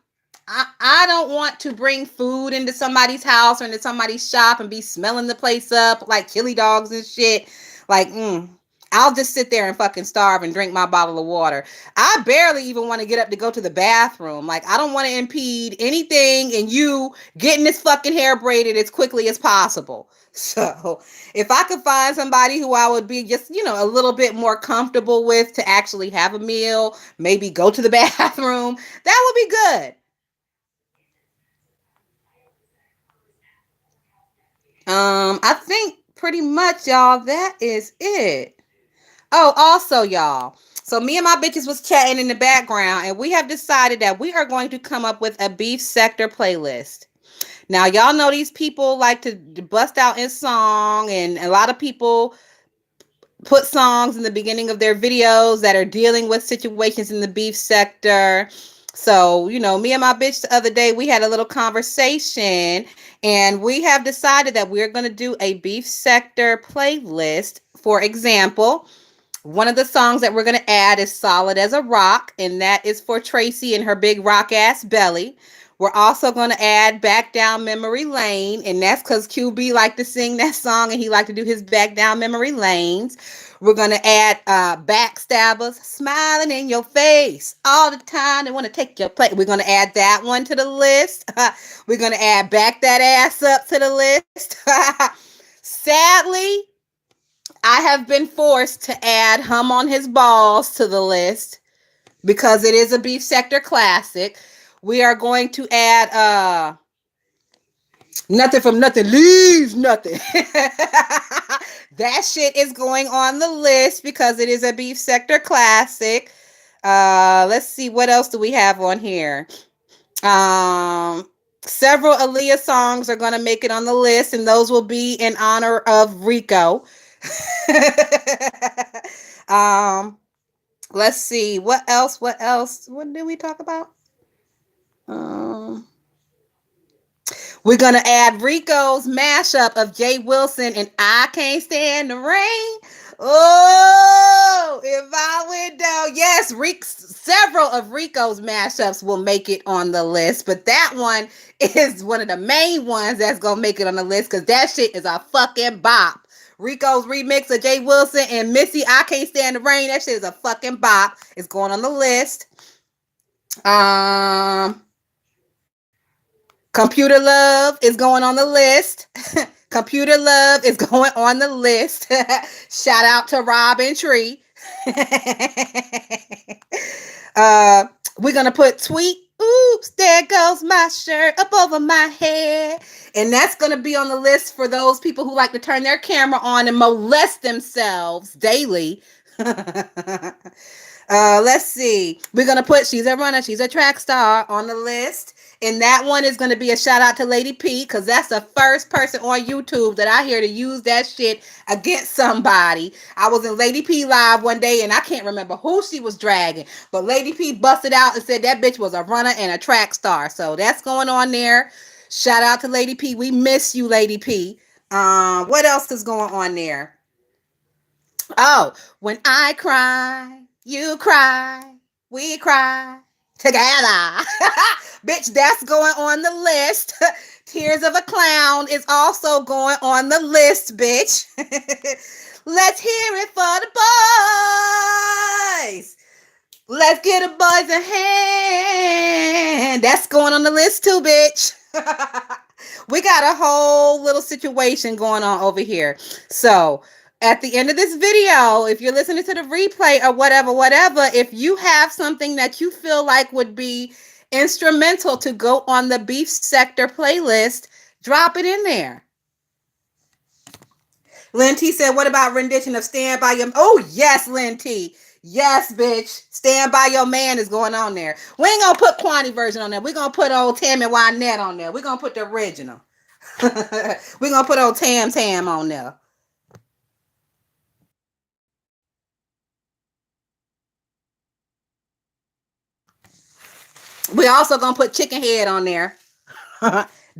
[SPEAKER 1] don't want to bring food into somebody's house or into somebody's shop and be smelling the place up like chili dogs and shit. Like, I'll just sit there and fucking starve and drink my bottle of water. I barely even want to get up to go to the bathroom. Like, I don't want to impede anything in you getting this fucking hair braided as quickly as possible. So, if I could find somebody who I would be just, a little bit more comfortable with to actually have a meal, maybe go to the bathroom, that would be good. I think pretty much, y'all, that is it. Oh, also, y'all. So me and my bitches was chatting in the background, and we have decided that we are going to come up with a beef sector playlist. Now, y'all know these people like to bust out in song, and a lot of people put songs in the beginning of their videos that are dealing with situations in the beef sector. So, me and my bitch the other day, we had a little conversation and we have decided that we're going to do a beef sector playlist. For example, one of the songs that we're going to add is Solid as a Rock, and that is for Tracy and her big rock ass belly. We're also going to add Back Down Memory Lane, and that's because QB liked to sing that song and he liked to do his Back Down Memory Lanes. We're going to add Backstabbers, Smiling in Your Face all the time. They want to take your place. We're going to add that one to the list. We're going to add Back That Ass Up to the list. Sadly, I have been forced to add Hum on His Balls to the list because it is a beef sector classic. We are going to add Nothing from Nothing Leaves Nothing. That shit is going on the list because it is a beef sector classic. Let's see, what else do we have on here? Several Aaliyah songs are going to make it on the list, and those will be in honor of Rico. um, let's see, what else? What did we talk about? Um, We're gonna add Rico's mashup of Jay Wilson and I Can't Stand the Rain. Oh, if I went down, yes, several of Rico's mashups will make it on the list, but that one is one of the main ones that's gonna make it on the list because that shit is a fucking bop. Rico's remix of Jay Wilson and Missy, I Can't Stand the Rain. That shit is a fucking bop. It's going on the list. Um, Computer Love is going on the list. Computer Love is going on the list. Shout out to Rob and Tree. uh, we're gonna put Tweet. Oops, there goes my shirt up over my head. And that's gonna be on the list for those people who like to turn their camera on and molest themselves daily. Let's see. We're gonna put She's a Runner, She's a Track Star on the list. And that one is gonna be a shout out to Lady P, because that's the first person on YouTube that I hear to use that shit against somebody. I was in Lady P live one day and I can't remember who she was dragging, but Lady P busted out and said that bitch was a runner and a track star. So that's going on there. Shout out to Lady P. We miss you, Lady P. What else is going on there? Oh, when I cry, you cry, we cry together. Bitch, that's going on the list. Tears of a Clown is also going on the list, bitch. Let's hear it for the boys. Let's get a boys in hand. That's going on the list too, bitch. We got a whole little situation going on over here. So at the end of this video, if you're listening to the replay or whatever, if you have something that you feel like would be instrumental to go on the Beef Sector playlist, drop it in there. Lynn T said, what about rendition of Stand By Your... Oh, yes, Lynn T. Yes, bitch. Stand By Your Man is going on there. We ain't gonna put Kwani version on there. We're gonna put old Tammy Wynette on there. We're gonna put the original. We're gonna put old Tam Tam on there. We also gonna put Chicken Head on there.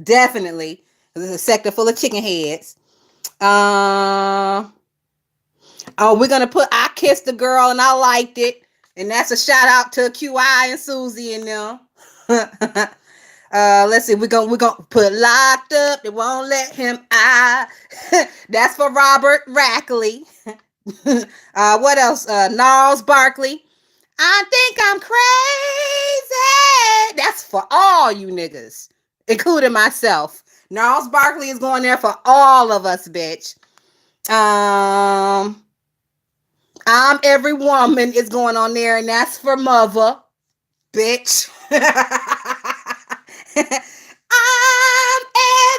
[SPEAKER 1] Definitely. This is a sector full of chicken heads. Oh, we're gonna put I Kissed the Girl and I Liked It. And that's a shout out to QI and Susie and them. Let's see, we're gonna put Locked Up, they won't let him out. That's for Robert Rackley. What else? Gnarls Barkley. I think I'm crazy. That's for all you niggas, including myself. Gnarls Barkley is going there for all of us, bitch. I'm Every Woman is going on there, and that's for mother, bitch. I'm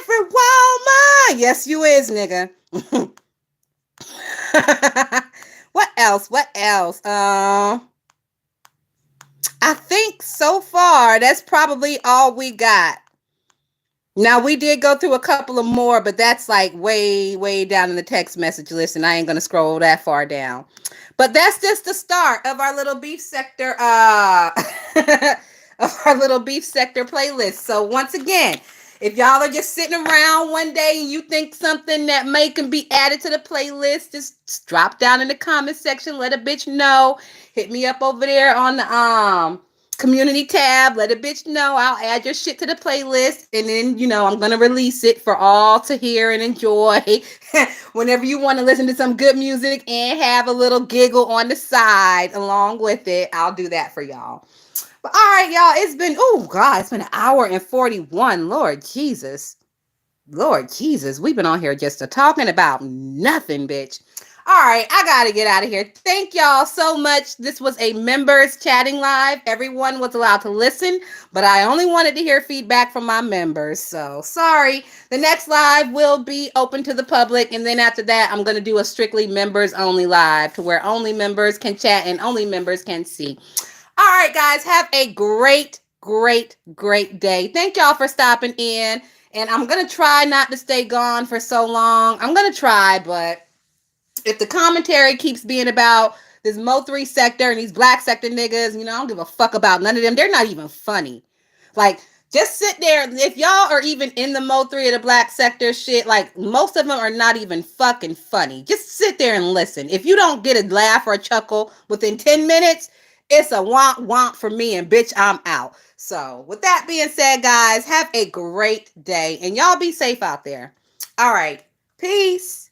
[SPEAKER 1] every woman. Yes, you is, nigga. What else? I think so far that's probably all we got. Now, we did go through a couple of more, but that's like way down in the text message list, and I ain't going to scroll that far down. But that's just the start of our little Beef Sector, of our little Beef Sector playlist. So once again, if y'all are just sitting around one day and you think something that can be added to the playlist, just drop down in the comment section. Let a bitch know. Hit me up over there on the community tab. Let a bitch know. I'll add your shit to the playlist, and then I'm gonna release it for all to hear and enjoy. Whenever you want to listen to some good music and have a little giggle on the side along with it, I'll do that for y'all. But all right, y'all, it's been an hour and 41. Lord Jesus, we've been on here just talking about nothing, bitch. All right, I gotta get out of here. Thank y'all so much. This was a members chatting live. Everyone was allowed to listen, but I only wanted to hear feedback from my members. So sorry. The next live will be open to the public, and then after that, I'm gonna do a strictly members only live to where only members can chat and only members can see. All right, guys, have a great day. Thank y'all for stopping in, and I'm gonna try not to stay gone for so long. I'm gonna try, but if the commentary keeps being about this Mo3 sector and these black sector niggas, I don't give a fuck about none of them. They're not even funny. Like, Just sit there. If y'all are even in the Mo 3 of the black sector shit, like most of them are not even fucking funny. Just sit there and listen. If you don't get a laugh or a chuckle within 10 minutes, it's a womp womp for me, and bitch, I'm out. So, with that being said, guys, have a great day and y'all be safe out there. All right. Peace.